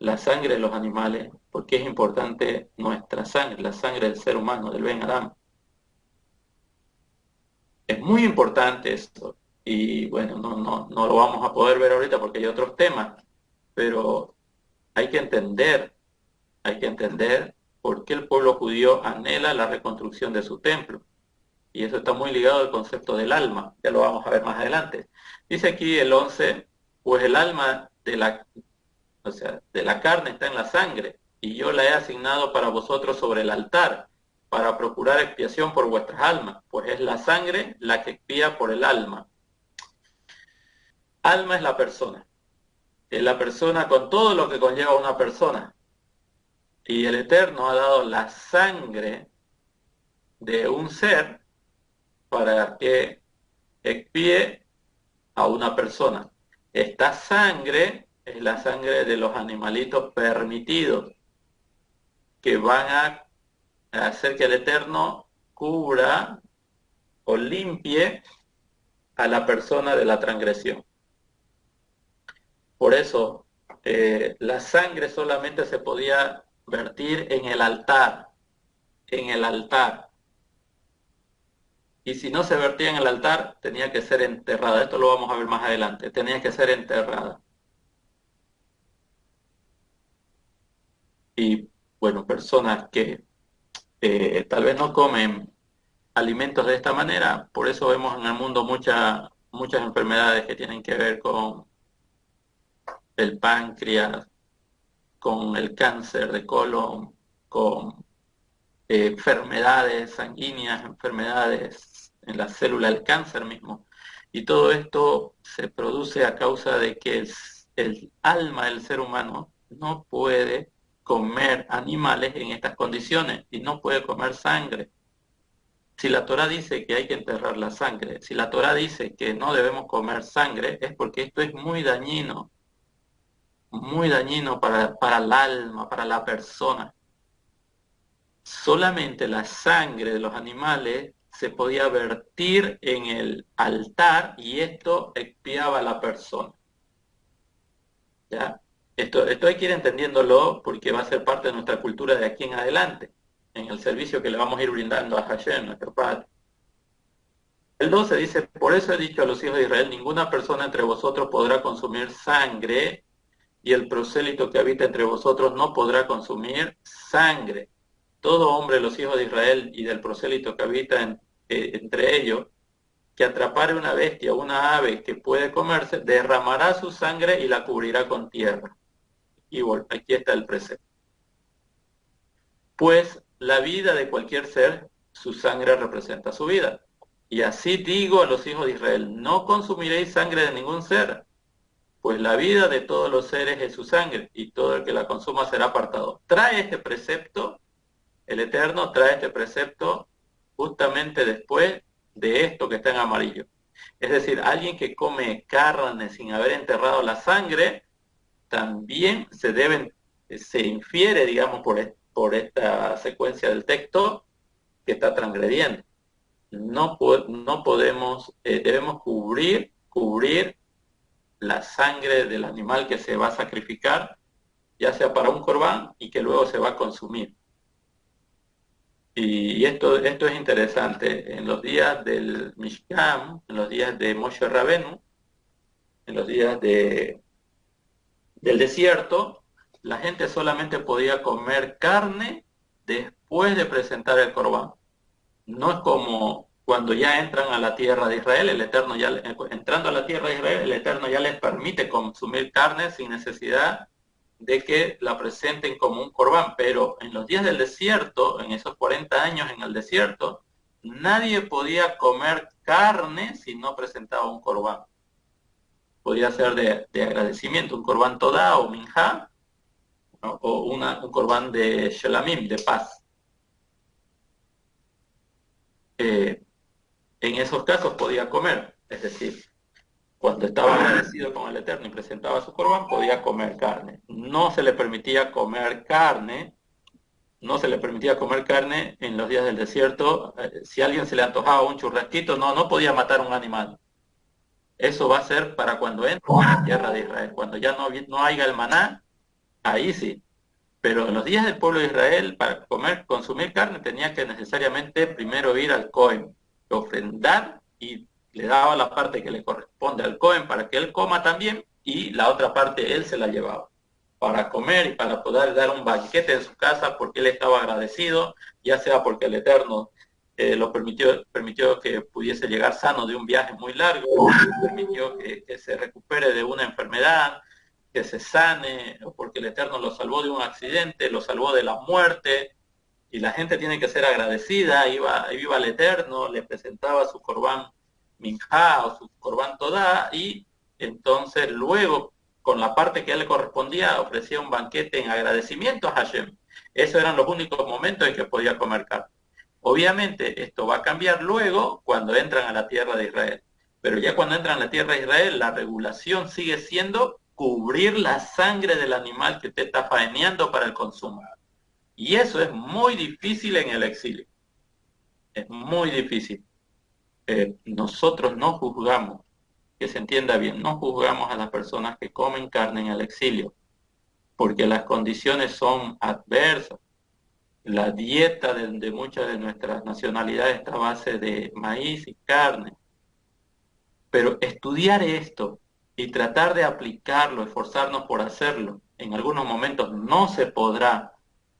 la sangre de los animales, por qué es importante nuestra sangre, la sangre del ser humano, del Ben Adam. Es muy importante esto, y bueno, no lo vamos a poder ver ahorita porque hay otros temas, pero hay que entender por qué el pueblo judío anhela la reconstrucción de su templo. Y eso está muy ligado al concepto del alma, ya lo vamos a ver más adelante. Dice aquí el 11, pues el alma de la carne está en la sangre, y yo la he asignado para vosotros sobre el altar, para procurar expiación por vuestras almas, pues es la sangre la que expía por el alma. Alma es la persona con todo lo que conlleva una persona, y el Eterno ha dado la sangre de un ser para que expíe a una persona. Esta sangre es la sangre de los animalitos permitidos que van a hacer que el Eterno cubra o limpie a la persona de la transgresión. Por eso, la sangre solamente se podía vertir en el altar, en el altar. Y si no se vertía en el altar, tenía que ser enterrada. Esto lo vamos a ver más adelante. Tenía que ser enterrada. Y bueno, personas que tal vez no comen alimentos de esta manera, por eso vemos en el mundo muchas enfermedades que tienen que ver con el páncreas, con el cáncer de colon, con enfermedades sanguíneas, enfermedades en la célula del cáncer mismo. Y todo esto se produce a causa de que el alma del ser humano no puede comer animales en estas condiciones y no puede comer sangre. Si la Torá dice que hay que enterrar la sangre, si la Torá dice que no debemos comer sangre, es porque esto es muy dañino para el alma, para la persona. Solamente la sangre de los animales se podía vertir en el altar y esto expiaba a la persona. ¿Ya? Esto hay que ir entendiéndolo porque va a ser parte de nuestra cultura de aquí en adelante, en el servicio que le vamos a ir brindando a Hashem, nuestro Padre. El 12 dice, por eso he dicho a los hijos de Israel, ninguna persona entre vosotros podrá consumir sangre, y el prosélito que habita entre vosotros no podrá consumir sangre. Todo hombre de los hijos de Israel y del prosélito que habita entre ellos, que atrapare una bestia o una ave que puede comerse, derramará su sangre y la cubrirá con tierra. Y bueno, aquí está el precepto. Pues la vida de cualquier ser, su sangre representa su vida. Y así digo a los hijos de Israel, no consumiréis sangre de ningún ser, pues la vida de todos los seres es su sangre, y todo el que la consuma será apartado. Trae este precepto, el Eterno trae este precepto justamente después de esto que está en amarillo. Es decir, alguien que come carne sin haber enterrado la sangre, también se infiere, digamos, por esta secuencia del texto, que está transgrediendo. No podemos, debemos cubrir la sangre del animal que se va a sacrificar, ya sea para un corbán y que luego se va a consumir. Y esto es interesante. En los días del Mishkan, en los días de Moshe Rabenu, en los días del desierto, la gente solamente podía comer carne después de presentar el corbán. No es como cuando ya entran a la tierra de Israel, el Eterno ya, entrando a la tierra de Israel, el Eterno ya les permite consumir carne sin necesidad de que la presenten como un corbán. Pero en los días del desierto, en esos 40 años en el desierto, nadie podía comer carne si no presentaba un corbán. Podía ser de agradecimiento, un corbán todá o minjá, ¿no? O un corbán de shelamim, de paz. En esos casos podía comer, es decir, cuando estaba agradecido con el Eterno y presentaba su corbán, podía comer carne. No se le permitía comer carne, no se le permitía comer carne en los días del desierto. Si a alguien se le antojaba un churrasquito, no podía matar un animal. Eso va a ser para cuando entre a la tierra de Israel. Cuando ya no haya el maná, ahí sí. Pero en los días del pueblo de Israel, para consumir carne, tenía que necesariamente primero ir al Cohen, ofrendar, y le daba la parte que le corresponde al Cohen para que él coma también, y la otra parte él se la llevaba para comer y para poder dar un banquete en su casa, porque él estaba agradecido, ya sea porque el Eterno lo permitió que pudiese llegar sano de un viaje muy largo, permitió que se recupere de una enfermedad, que se sane, o porque el Eterno lo salvó de un accidente, lo salvó de la muerte, y la gente tiene que ser agradecida. Iba al Eterno, le presentaba su corbán minjá o su corbán todá, y entonces luego, con la parte que a él le correspondía, ofrecía un banquete en agradecimiento a Hashem. Esos eran los únicos momentos en que podía comer carne. Obviamente esto va a cambiar luego cuando entran a la tierra de Israel. Pero ya cuando entran a la tierra de Israel, la regulación sigue siendo cubrir la sangre del animal que te está faeneando para el consumo. Y eso es muy difícil en el exilio. Es muy difícil. Nosotros no juzgamos, que se entienda bien, no juzgamos a las personas que comen carne en el exilio, porque las condiciones son adversas. La dieta de muchas de nuestras nacionalidades está a base de maíz y carne. Pero estudiar esto y tratar de aplicarlo, esforzarnos por hacerlo, en algunos momentos no se podrá,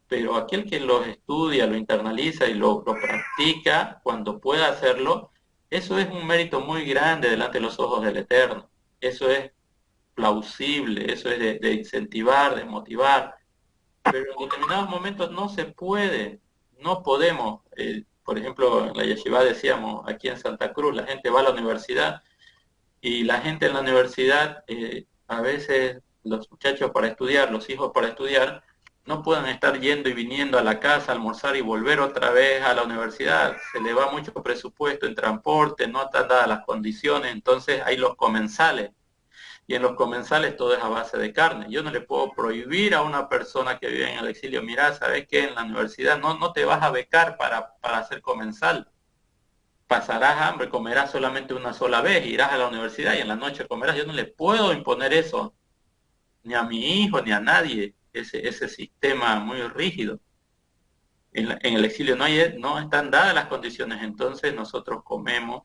pero aquel que lo estudia, lo internaliza y lo practica, cuando pueda hacerlo, eso es un mérito muy grande delante de los ojos del Eterno. Eso es plausible, eso es de incentivar, de motivar, pero en determinados momentos no se puede, no podemos. Por ejemplo, en la yeshiva decíamos, aquí en Santa Cruz, la gente va a la universidad, y la gente en la universidad, a veces los muchachos para estudiar, los hijos para estudiar, no pueden estar yendo y viniendo a la casa, almorzar y volver otra vez a la universidad. Se le va mucho presupuesto en transporte, no están dadas las condiciones, entonces hay los comensales. Y en los comensales todo es a base de carne. Yo no le puedo prohibir a una persona que vive en el exilio, mira, ¿sabes qué? En la universidad no te vas a becar para ser comensal. Pasarás hambre, comerás solamente una sola vez, irás a la universidad y en la noche comerás. Yo no le puedo imponer eso, ni a mi hijo, ni a nadie, ese sistema muy rígido. En el exilio no están dadas las condiciones, entonces nosotros comemos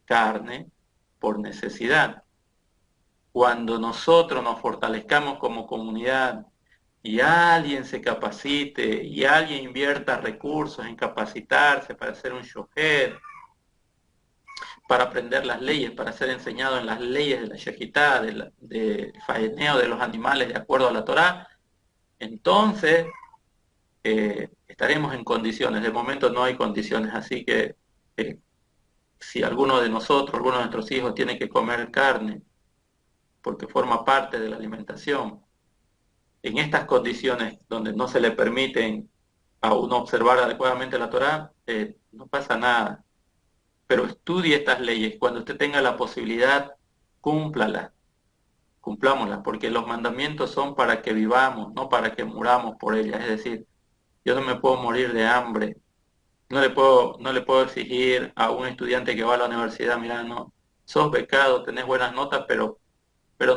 carne por necesidad. Cuando nosotros nos fortalezcamos como comunidad y alguien se capacite y alguien invierta recursos en capacitarse para ser un shoher, para aprender las leyes, para ser enseñado en las leyes de la shejitá, del faeneo de los animales de acuerdo a la Torá, entonces estaremos en condiciones. De momento no hay condiciones, así que si alguno de nosotros, alguno de nuestros hijos tiene que comer carne, porque forma parte de la alimentación, en estas condiciones donde no se le permiten a uno observar adecuadamente la Torá, no pasa nada. Pero estudie estas leyes. Cuando usted tenga la posibilidad, cúmplalas, cumplámoslas, porque los mandamientos son para que vivamos, no para que muramos por ellas. Es decir, yo no me puedo morir de hambre. No le puedo exigir a un estudiante que va a la universidad, mira, no, sos becado, tenés buenas notas, pero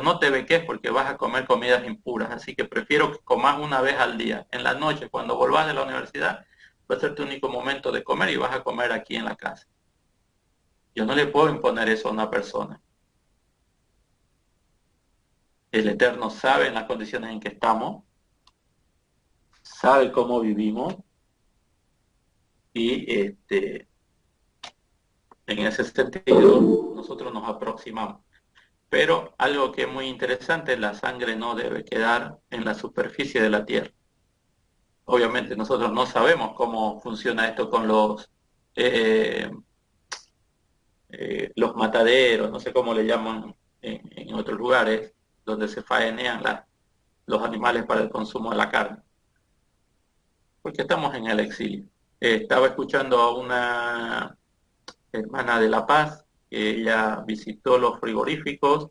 no te beques porque vas a comer comidas impuras. Así que prefiero que comas una vez al día. En la noche, cuando volvás de la universidad, va a ser tu único momento de comer y vas a comer aquí en la casa. Yo no le puedo imponer eso a una persona. El Eterno sabe en las condiciones en que estamos, sabe cómo vivimos y en ese sentido nosotros nos aproximamos. Pero algo que es muy interesante, la sangre no debe quedar en la superficie de la tierra. Obviamente nosotros no sabemos cómo funciona esto con eh, los mataderos, no sé cómo le llaman en otros lugares, donde se faenean los animales para el consumo de la carne, porque estamos en el exilio. Estaba escuchando a una hermana de La Paz, que ella visitó los frigoríficos,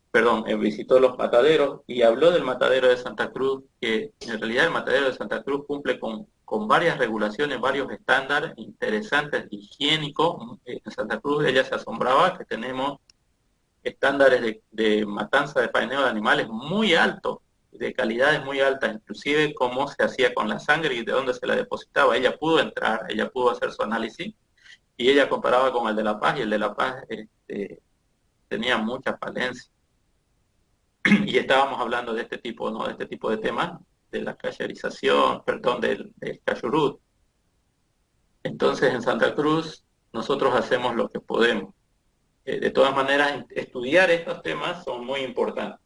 perdón, visitó los mataderos y habló del matadero de Santa Cruz, que en realidad el matadero de Santa Cruz cumple con varias regulaciones, varios estándares interesantes, higiénicos. En Santa Cruz ella se asombraba que tenemos estándares de matanza, de faeneo de animales muy altos, de calidades muy altas, inclusive cómo se hacía con la sangre y de dónde se la depositaba. Ella pudo entrar, ella pudo hacer su análisis y ella comparaba con el de La Paz y el de La Paz tenía muchas falencias. Y estábamos hablando de este tipo, ¿no? De este tipo de temas, de la cacherización, perdón, del cachurut. Entonces en Santa Cruz nosotros hacemos lo que podemos. De todas maneras, estudiar estos temas son muy importantes.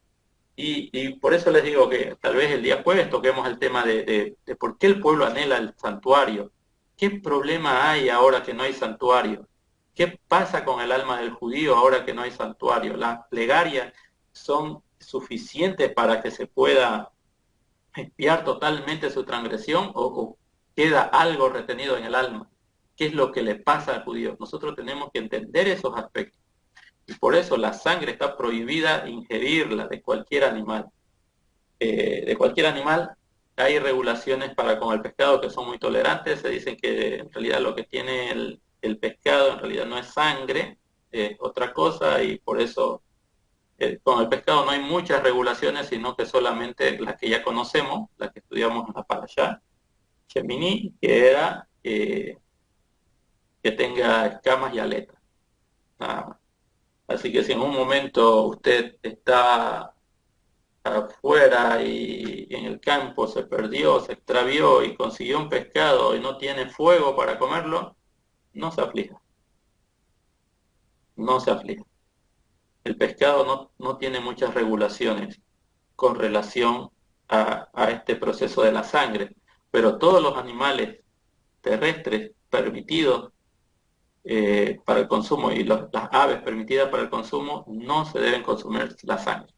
Y por eso les digo que tal vez el día jueves toquemos el tema de por qué el pueblo anhela el santuario. ¿Qué problema hay ahora que no hay santuario? ¿Qué pasa con el alma del judío ahora que no hay santuario? ¿Las plegarias son suficientes para que se pueda expiar totalmente su transgresión o queda algo retenido en el alma? ¿Qué es lo que le pasa al judío? Nosotros tenemos que entender esos aspectos. Y por eso la sangre está prohibida ingerirla de cualquier animal. De cualquier animal hay regulaciones para con el pescado que son muy tolerantes. Se dicen que en realidad lo que tiene el pescado en realidad no es sangre, es otra cosa, y por eso con el pescado no hay muchas regulaciones, sino que solamente las que ya conocemos, las que estudiamos en la Parashá, Shemini, que era que tenga escamas y aletas, nada más. Así que si en un momento usted está afuera y en el campo se perdió, se extravió y consiguió un pescado y no tiene fuego para comerlo, no se aflija, no se aflija. El pescado no tiene muchas regulaciones con relación a este proceso de la sangre, pero todos los animales terrestres permitidos para el consumo y las aves permitidas para el consumo no se deben consumir la sangre.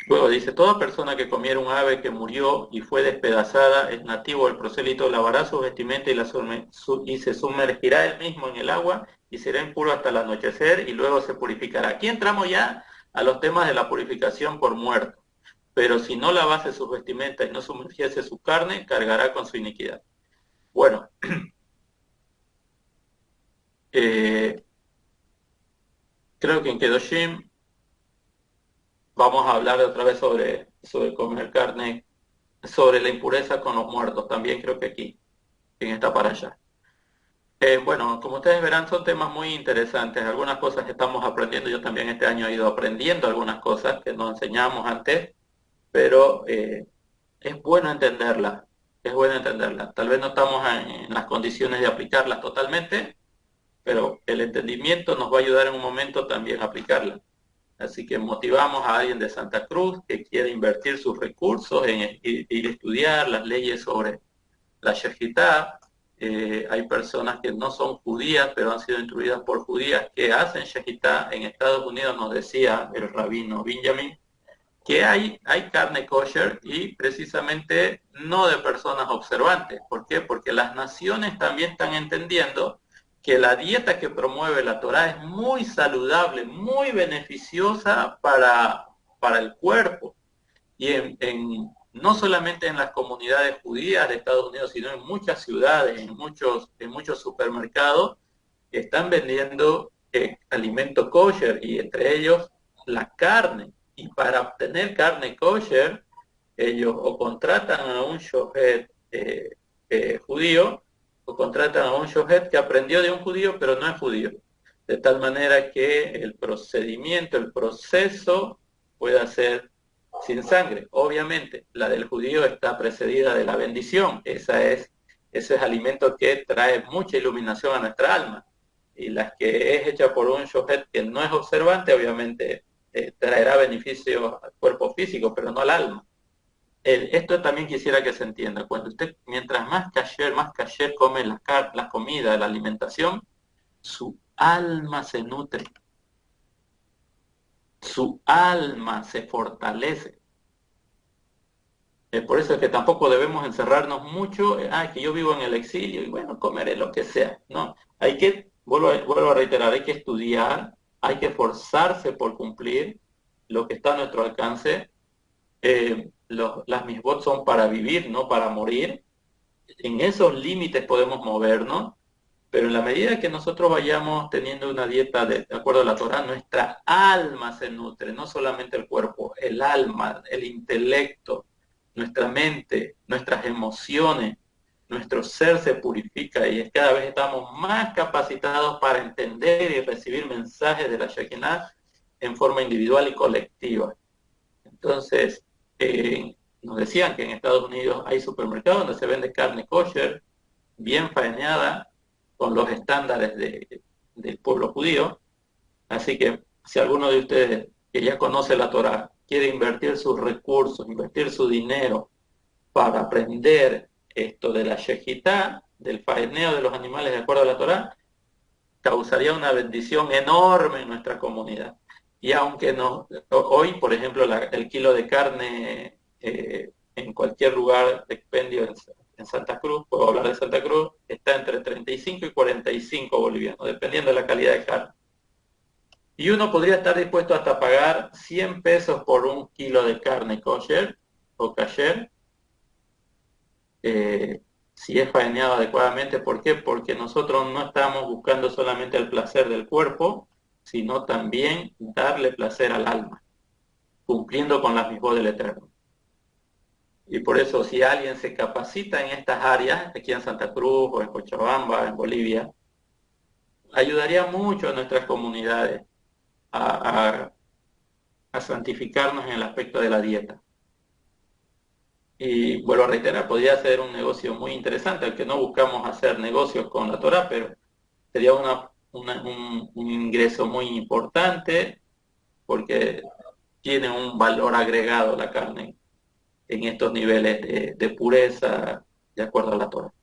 Luego dice, toda persona que comiera un ave que murió y fue despedazada es nativo del prosélito, lavará su vestimenta y se sumergirá él mismo en el agua y será impuro hasta el anochecer y luego se purificará. Aquí entramos ya a los temas de la purificación por muerto. Pero si no lavase sus vestimentas y no sumergiese su carne, cargará con su iniquidad. Bueno, creo que en Kedoshim vamos a hablar otra vez sobre comer carne, sobre la impureza con los muertos, también creo que aquí, en esta para allá. Bueno, como ustedes verán, son temas muy interesantes, algunas cosas que estamos aprendiendo, yo también este año he ido aprendiendo algunas cosas que no enseñamos antes, pero es bueno entenderlas, es bueno entenderlas. Tal vez no estamos en las condiciones de aplicarlas totalmente, pero el entendimiento nos va a ayudar en un momento también a aplicarlas. Así que motivamos a alguien de Santa Cruz que quiere invertir sus recursos en ir a estudiar las leyes sobre la Shejitá, hay personas que no son judías, pero han sido instruidas por judías que hacen shejitá. En Estados Unidos nos decía el rabino Benjamin que hay carne kosher y precisamente no de personas observantes. ¿Por qué? Porque las naciones también están entendiendo que la dieta que promueve la Torá es muy saludable, muy beneficiosa para el cuerpo. Y no solamente en las comunidades judías de Estados Unidos, sino en muchas ciudades, en muchos supermercados, están vendiendo alimento kosher y entre ellos la carne. Y para obtener carne kosher, ellos o contratan a un shohet judío o contratan a un shohet que aprendió de un judío pero no es judío. De tal manera que el procedimiento, el proceso pueda ser sin sangre. Obviamente, la del judío está precedida de la bendición. Ese es alimento que trae mucha iluminación a nuestra alma. Y las que es hecha por un shohet que no es observante, obviamente traerá beneficio al cuerpo físico, pero no al alma. Esto también quisiera que se entienda. Cuando usted, mientras más kasher come la comida, la alimentación, su alma se nutre, su alma se fortalece. Por eso es que tampoco debemos encerrarnos mucho, que yo vivo en el exilio y bueno, comeré lo que sea. No, vuelvo a reiterar, hay que estudiar, hay que esforzarse por cumplir lo que está a nuestro alcance. Las misbot son para vivir, no para morir. En esos límites podemos movernos, pero en la medida que nosotros vayamos teniendo una dieta de acuerdo a la Torah, nuestra alma se nutre, no solamente el cuerpo, el alma, el intelecto, nuestra mente, nuestras emociones, nuestro ser se purifica y cada vez estamos más capacitados para entender y recibir mensajes de la Shekinah en forma individual y colectiva. Entonces, nos decían que en Estados Unidos hay supermercados donde se vende carne kosher, bien faeneada, con los estándares del pueblo judío. Así que si alguno de ustedes que ya conoce la Torah quiere invertir sus recursos, invertir su dinero para aprender esto de la shejitá, del faeneo de los animales de acuerdo a la Torah, causaría una bendición enorme en nuestra comunidad. Y aunque no, hoy, por ejemplo, el kilo de carne en cualquier lugar de expendio en Santa Cruz, puedo hablar de Santa Cruz, está entre 35 y 45 bolivianos, dependiendo de la calidad de carne. Y uno podría estar dispuesto hasta pagar 100 pesos por un kilo de carne kosher o kasher, si es faeneado adecuadamente. ¿Por qué? Porque nosotros no estamos buscando solamente el placer del cuerpo, sino también darle placer al alma, cumpliendo con las mismas del Eterno. Y por eso, si alguien se capacita en estas áreas, aquí en Santa Cruz o en Cochabamba, en Bolivia, ayudaría mucho a nuestras comunidades a, a santificarnos en el aspecto de la dieta. Y vuelvo a reiterar, podría ser un negocio muy interesante, aunque no buscamos hacer negocios con la Torah, pero sería un ingreso muy importante porque tiene un valor agregado la carne en estos niveles de pureza de acuerdo a la Torah.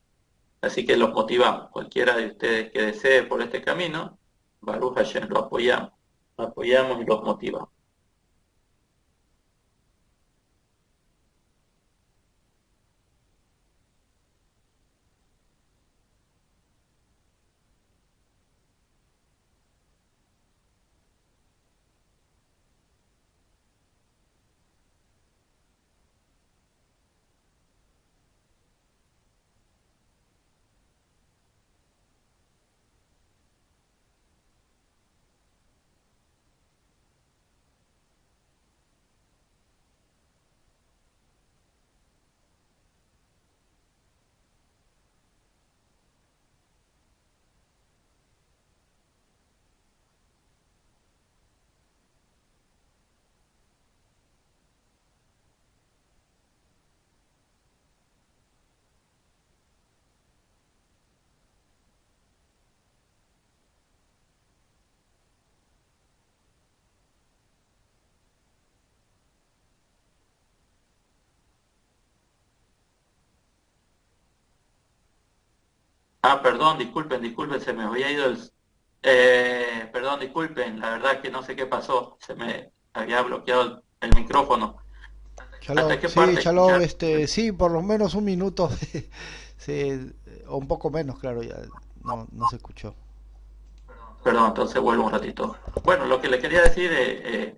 Así que los motivamos. Cualquiera de ustedes que desee por este camino, Baruch Hashem, lo apoyamos y los motivamos. Perdón, disculpen, se me había ido el... perdón, disculpen, la verdad que no sé qué pasó, se me había bloqueado el micrófono. ¿Hasta Shalom, qué sí, parte Shalom, escucharon? sí, por lo menos un minuto, sí, o un poco menos, claro, ya no se escuchó. Perdón, entonces vuelvo un ratito. Bueno, lo que le quería decir es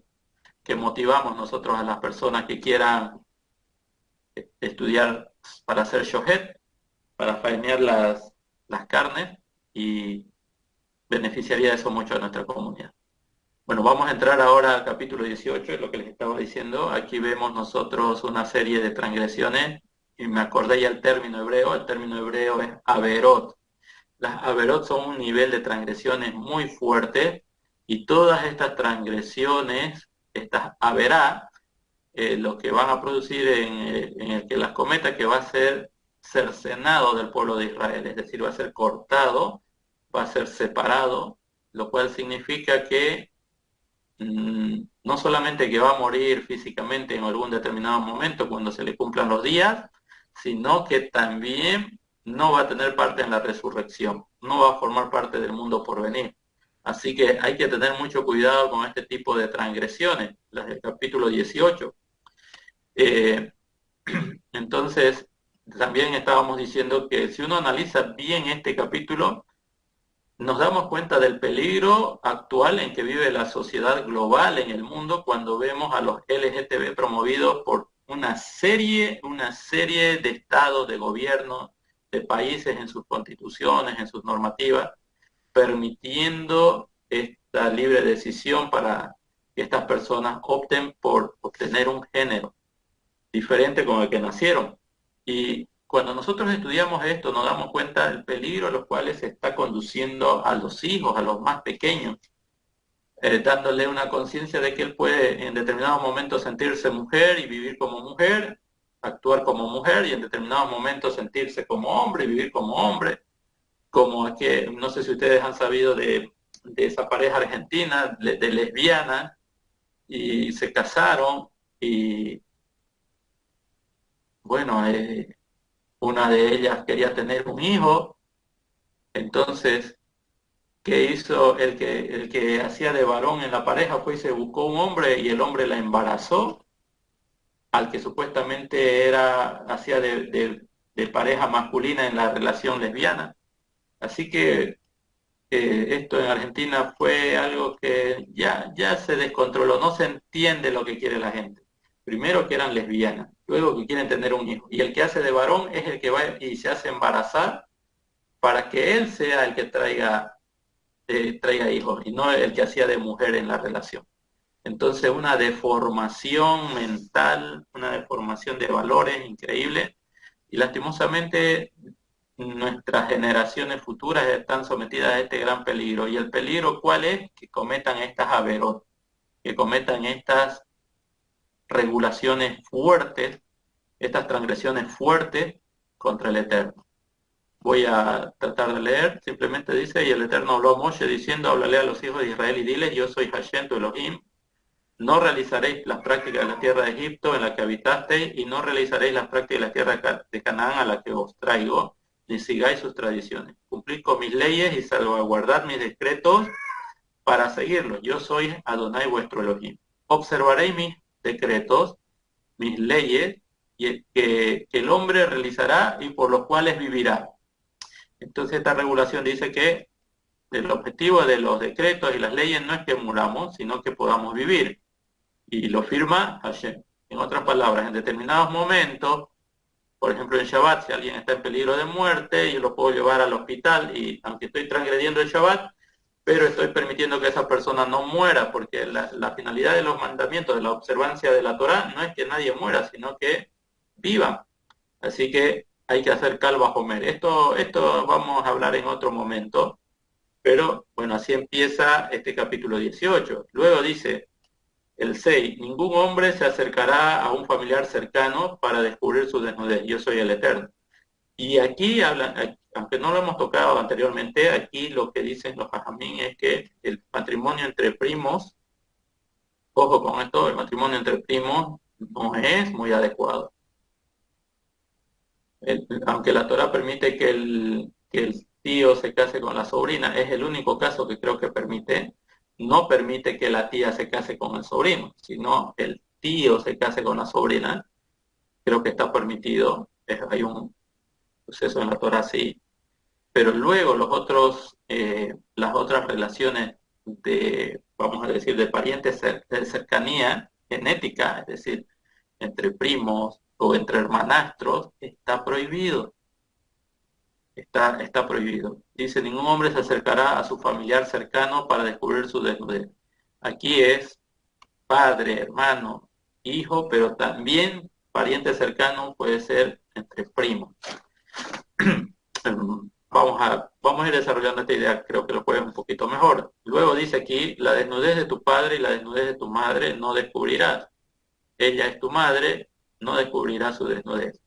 que motivamos nosotros a las personas que quieran estudiar para hacer shohet, para faenear las carnes, y beneficiaría eso mucho a nuestra comunidad. Bueno, vamos a entrar ahora al capítulo 18, es lo que les estaba diciendo. Aquí vemos nosotros una serie de transgresiones, y me acordé ya el término hebreo es averot. Las averot son un nivel de transgresiones muy fuerte, y todas estas transgresiones, estas averá, lo que van a producir en el que las cometa, que va a ser cercenado del pueblo de Israel, es decir, va a ser cortado, va a ser separado, lo cual significa que no solamente que va a morir físicamente en algún determinado momento cuando se le cumplan los días, sino que también no va a tener parte en la resurrección, no va a formar parte del mundo por venir. Así que hay que tener mucho cuidado con este tipo de transgresiones, las del capítulo 18. Eh, entonces, también estábamos diciendo que si uno analiza bien este capítulo, nos damos cuenta del peligro actual en que vive la sociedad global en el mundo cuando vemos a los LGTB promovidos por una serie de estados, de gobiernos, de países en sus constituciones, en sus normativas, permitiendo esta libre decisión para que estas personas opten por obtener un género diferente con el que nacieron. Y cuando nosotros estudiamos esto, nos damos cuenta del peligro a los cuales se está conduciendo a los hijos, a los más pequeños, dándole una conciencia de que él puede en determinados momentos sentirse mujer y vivir como mujer, actuar como mujer, y en determinados momentos sentirse como hombre y vivir como hombre, como que no sé si ustedes han sabido de esa pareja argentina, de lesbiana, y se casaron, y bueno, una de ellas quería tener un hijo. Entonces, ¿qué hizo? El que hacía de varón en la pareja fue y se buscó un hombre, y el hombre la embarazó, al que supuestamente hacía de pareja masculina en la relación lesbiana. Así que esto en Argentina fue algo que ya se descontroló, no se entiende lo que quiere la gente. Primero que eran lesbianas, luego que quieren tener un hijo. Y el que hace de varón es el que va y se hace embarazar para que él sea el que traiga hijos, y no el que hacía de mujer en la relación. Entonces, una deformación mental, una deformación de valores increíble, y lastimosamente nuestras generaciones futuras están sometidas a este gran peligro. ¿Y el peligro cuál es? Que cometan estas averot, que cometan estas regulaciones fuertes, estas transgresiones fuertes contra el Eterno. Voy a tratar de leer, simplemente dice: y el Eterno habló a Moshe diciendo, háblale a los hijos de Israel y diles, yo soy Hashem tu Elohim, no realizaréis las prácticas de la tierra de Egipto en la que habitasteis, y no realizaréis las prácticas de la tierra de Canaán a la que os traigo, ni sigáis sus tradiciones. Cumplid con mis leyes y salvaguardad mis decretos para seguirlos. Yo soy Adonai vuestro Elohim. Observaréis mis decretos, mis leyes, y que el hombre realizará y por los cuales vivirá. Entonces esta regulación dice que el objetivo de los decretos y las leyes no es que muramos, sino que podamos vivir. Y lo firma Hashem. En otras palabras, en determinados momentos, por ejemplo en Shabbat, si alguien está en peligro de muerte, yo lo puedo llevar al hospital, y aunque estoy transgrediendo el Shabbat, pero estoy permitiendo que esa persona no muera, porque la finalidad de los mandamientos, de la observancia de la Torah, no es que nadie muera, sino que vivan. Así que hay que hacer Kal Vajomer. Esto vamos a hablar en otro momento, pero bueno, así empieza este capítulo 18. Luego dice el 6, ningún hombre se acercará a un familiar cercano para descubrir su desnudez, yo soy el Eterno. Y aquí habla, aunque no lo hemos tocado anteriormente, aquí lo que dicen los hajamim es que el matrimonio entre primos, ojo con esto, el matrimonio entre primos no es muy adecuado. Aunque la Torah permite que tío se case con la sobrina. Es el único caso que creo que permite. No permite que la tía se case con el sobrino, sino el tío se case con la sobrina. Creo que está permitido. Hay un suceso en la Torah así. Pero luego las otras relaciones de, vamos a decir, de parientes de cercanía genética, es decir, entre primos o entre hermanastros, está prohibido. Está prohibido. Dice, ningún hombre se acercará a su familiar cercano para descubrir su desnudez. Aquí es padre, hermano, hijo, pero también pariente cercano puede ser entre primos. Vamos a ir desarrollando esta idea, creo que lo puedes un poquito mejor. Luego dice aquí, la desnudez de tu padre y la desnudez de tu madre no descubrirás. Ella es tu madre, no descubrirás su desnudez.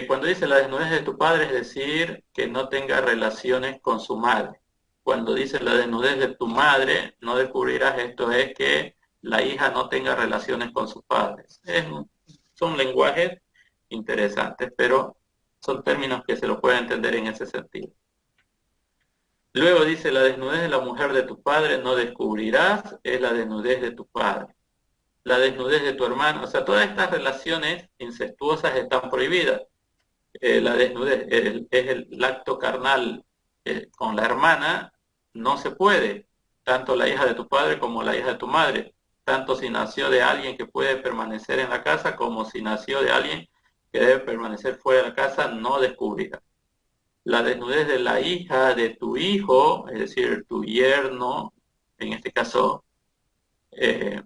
Cuando dice la desnudez de tu padre, es decir, que no tenga relaciones con su madre. Cuando dice la desnudez de tu madre, no descubrirás, esto es que la hija no tenga relaciones con sus padres. Son lenguajes interesantes, pero son términos que se los puede entender en ese sentido. Luego dice, la desnudez de la mujer de tu padre no descubrirás, es la desnudez de tu padre. La desnudez de tu hermano, o sea, todas estas relaciones incestuosas están prohibidas. La desnudez es el acto carnal con la hermana, no se puede, tanto la hija de tu padre como la hija de tu madre, tanto si nació de alguien que puede permanecer en la casa como si nació de alguien que debe permanecer fuera de la casa, no descubrirá. La desnudez de la hija de tu hijo, es decir, tu yerno, en este caso, eh,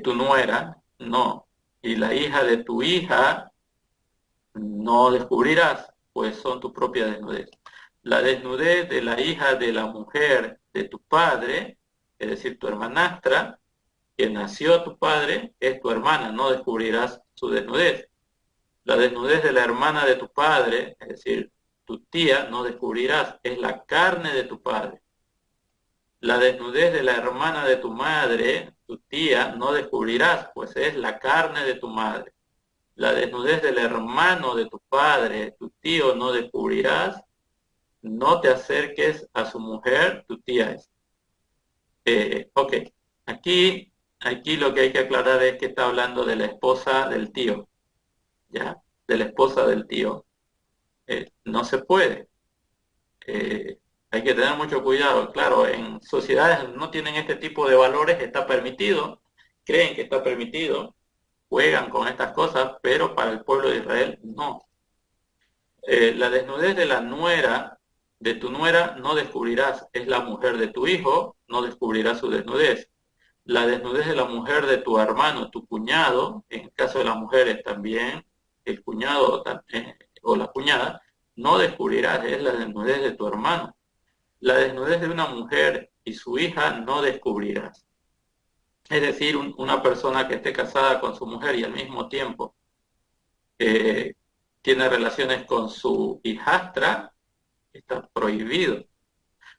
tu nuera, no. Y la hija de tu hija, no descubrirás, pues son tu propia desnudez. La desnudez de la hija de la mujer de tu padre, es decir, tu hermanastra, que nació a tu padre, es tu hermana, no descubrirás su desnudez. La desnudez de la hermana de tu padre, es decir, tu tía, no descubrirás, es la carne de tu padre. La desnudez de la hermana de tu madre, tu tía, no descubrirás, pues es la carne de tu madre. La desnudez del hermano de tu padre, tu tío, no descubrirás. No te acerques a su mujer, tu tía es. Ok, aquí lo que hay que aclarar es que está hablando de la esposa del tío, ¿ya? De la esposa del tío. No se puede. Eh, Hay que tener mucho cuidado. Claro, en sociedades no tienen este tipo de valores, está permitido, creen que está permitido, juegan con estas cosas, pero para el pueblo de Israel no. La desnudez de la nuera, de tu nuera, no descubrirás. Es la mujer de tu hijo, no descubrirás su desnudez. La desnudez de la mujer de tu hermano, tu cuñado, en el caso de las mujeres también, el cuñado o la cuñada, no descubrirás. Es la desnudez de tu hermano. La desnudez de una mujer y su hija no descubrirás. Es decir, una persona que esté casada con su mujer y al mismo tiempo eh, tiene relaciones con su hijastra, está prohibido.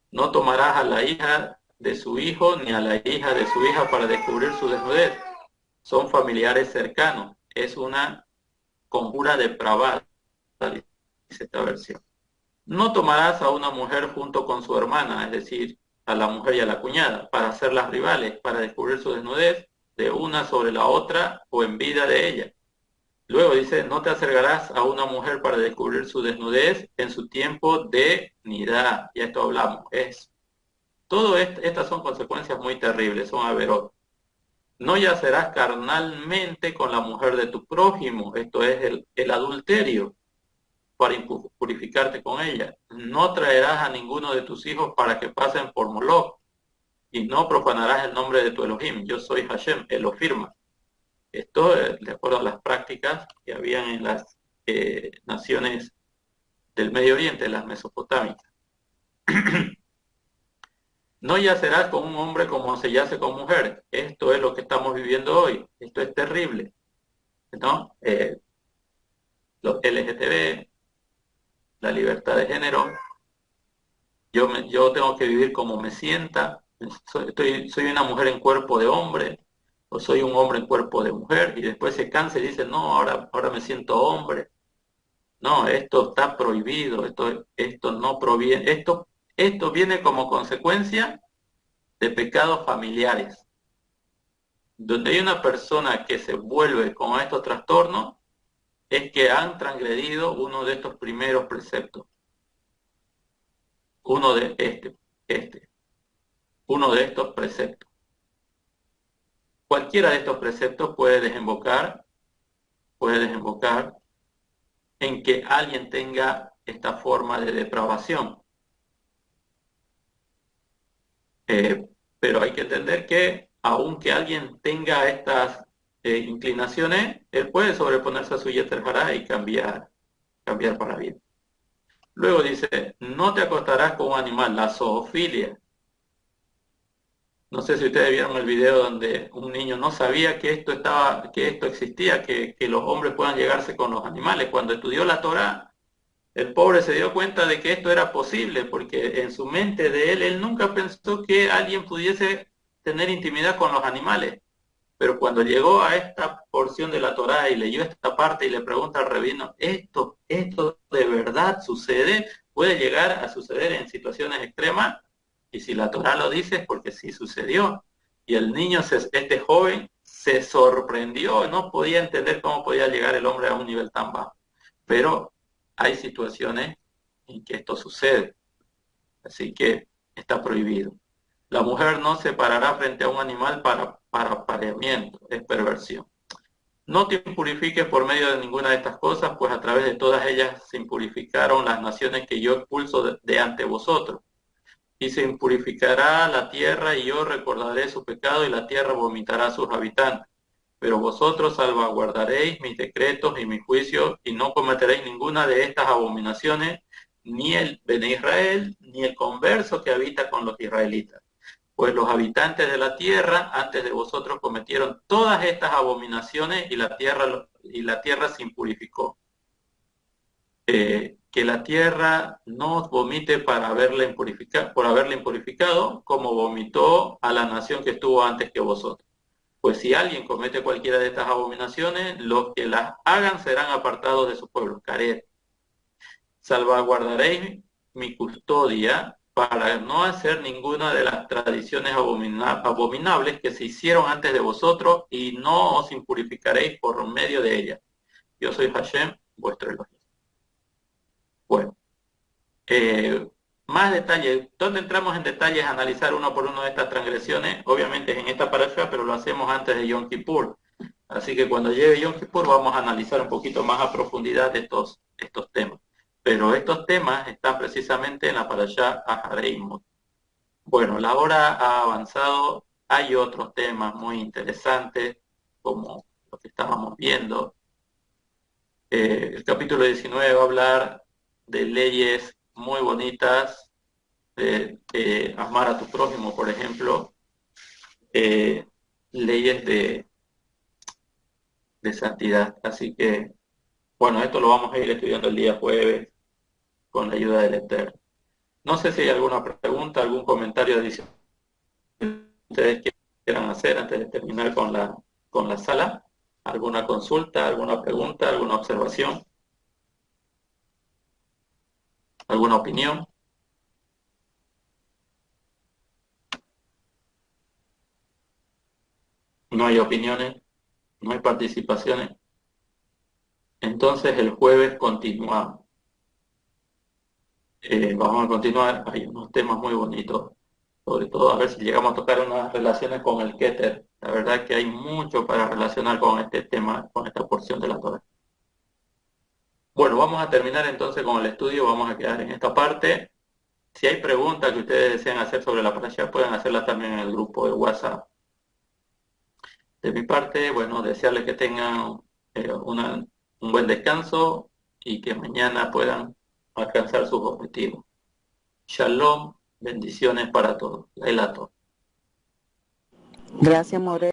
No tomarás a la hija de su hijo ni a la hija de su hija para descubrir su desnudez. Son familiares cercanos. Es una conjura depravada, dice esta versión. No tomarás a una mujer junto con su hermana, es decir, a la mujer y a la cuñada, para hacerlas rivales, para descubrir su desnudez de una sobre la otra o en vida de ella. Luego dice, no te acercarás a una mujer para descubrir su desnudez en su tiempo de nidad. Ya esto hablamos. Estas son consecuencias muy terribles, son averot. No yacerás carnalmente con la mujer de tu prójimo, esto es el adulterio, para purificarte con ella. No traerás a ninguno de tus hijos para que pasen por Moloch, y no profanarás el nombre de tu Elohim. Yo soy Hashem, él lo firma. Esto de acuerdo a las prácticas que habían en las naciones del Medio Oriente, las mesopotámicas. No yacerás con un hombre como se yace con mujeres. Esto es lo que estamos viviendo hoy. Esto es terrible, ¿no? Los LGTB, la libertad de género. Yo tengo que vivir como me sienta. Soy una mujer en cuerpo de hombre o soy un hombre en cuerpo de mujer, y después se cansa y dice, no, ahora me siento hombre. No, esto está prohibido, esto no proviene, esto viene como consecuencia de pecados familiares. Donde hay una persona que se vuelve con estos trastornos, es que han transgredido uno de estos primeros preceptos. Uno de uno de estos preceptos. Cualquiera de estos preceptos puede desembocar en que alguien tenga esta forma de depravación. Pero hay que entender que aunque alguien tenga estas inclinaciones, él puede sobreponerse a su Yetzer Hará y cambiar para bien. Luego dice, no te acostarás con un animal, la zoofilia. No sé si ustedes vieron el video donde un niño no sabía que esto existía, que los hombres puedan llegarse con los animales. Cuando estudió la Torá, el pobre se dio cuenta de que esto era posible, porque en su mente de él nunca pensó que alguien pudiese tener intimidad con los animales. Pero cuando llegó a esta porción de la Torá y leyó esta parte y le pregunta al rabino, ¿esto de verdad sucede? ¿Puede llegar a suceder en situaciones extremas? Y si la Torá lo dice es porque sí sucedió. Y el niño, este joven, se sorprendió, no podía entender cómo podía llegar el hombre a un nivel tan bajo. Pero hay situaciones en que esto sucede, así que está prohibido. La mujer no se parará frente a un animal para apareamiento, es perversión. No te impurifiques por medio de ninguna de estas cosas, pues a través de todas ellas se impurificaron las naciones que yo expulso de ante vosotros. Y se impurificará la tierra, y yo recordaré su pecado, y la tierra vomitará a sus habitantes. Pero vosotros salvaguardaréis mis decretos y mis juicios, y no cometeréis ninguna de estas abominaciones, ni el Bene Israel, ni el converso que habita con los israelitas. Pues los habitantes de la tierra antes de vosotros cometieron todas estas abominaciones, y la tierra se impurificó. Que la tierra no os vomite por haberla impurificado, como vomitó a la nación que estuvo antes que vosotros. Pues si alguien comete cualquiera de estas abominaciones, los que las hagan serán apartados de su pueblo. Caret. Salvaguardaréis mi custodia para no hacer ninguna de las tradiciones abominables que se hicieron antes de vosotros, y no os impurificaréis por medio de ellas. Yo soy Hashem, vuestro Elohim. Bueno, más detalles. ¿Dónde entramos en detalles a analizar uno por uno de estas transgresiones? Obviamente es en esta parasha, pero lo hacemos antes de Yom Kippur. Así que cuando llegue Yom Kippur vamos a analizar un poquito más a profundidad estos temas. Pero estos temas están precisamente en la parasha Ahareimot. Bueno, la hora ha avanzado. Hay otros temas muy interesantes, como lo que estábamos viendo. El capítulo 19 va a hablar de leyes muy bonitas, de amar a tu prójimo, por ejemplo, leyes de santidad. Así que, bueno, esto lo vamos a ir estudiando el día jueves con la ayuda del Eterno. No sé si hay alguna pregunta, algún comentario adicional que ustedes quieran hacer antes de terminar con la sala. ¿Alguna consulta, alguna pregunta, alguna observación, alguna opinión? No hay opiniones, no hay participaciones. Entonces el jueves continuamos. Vamos a continuar. Hay unos temas muy bonitos, sobre todo a ver si llegamos a tocar unas relaciones con el Keter. La verdad que hay mucho para relacionar con este tema, con esta porción de la Torah. Bueno, vamos a terminar entonces con el estudio. Vamos a quedar en esta parte. Si hay preguntas que ustedes desean hacer sobre la parasha, pueden hacerlas también en el grupo de WhatsApp. De mi parte, bueno, desearles que tengan un buen descanso y que mañana puedan alcanzar sus objetivos. Shalom, bendiciones para todos. Elato. Gracias, More.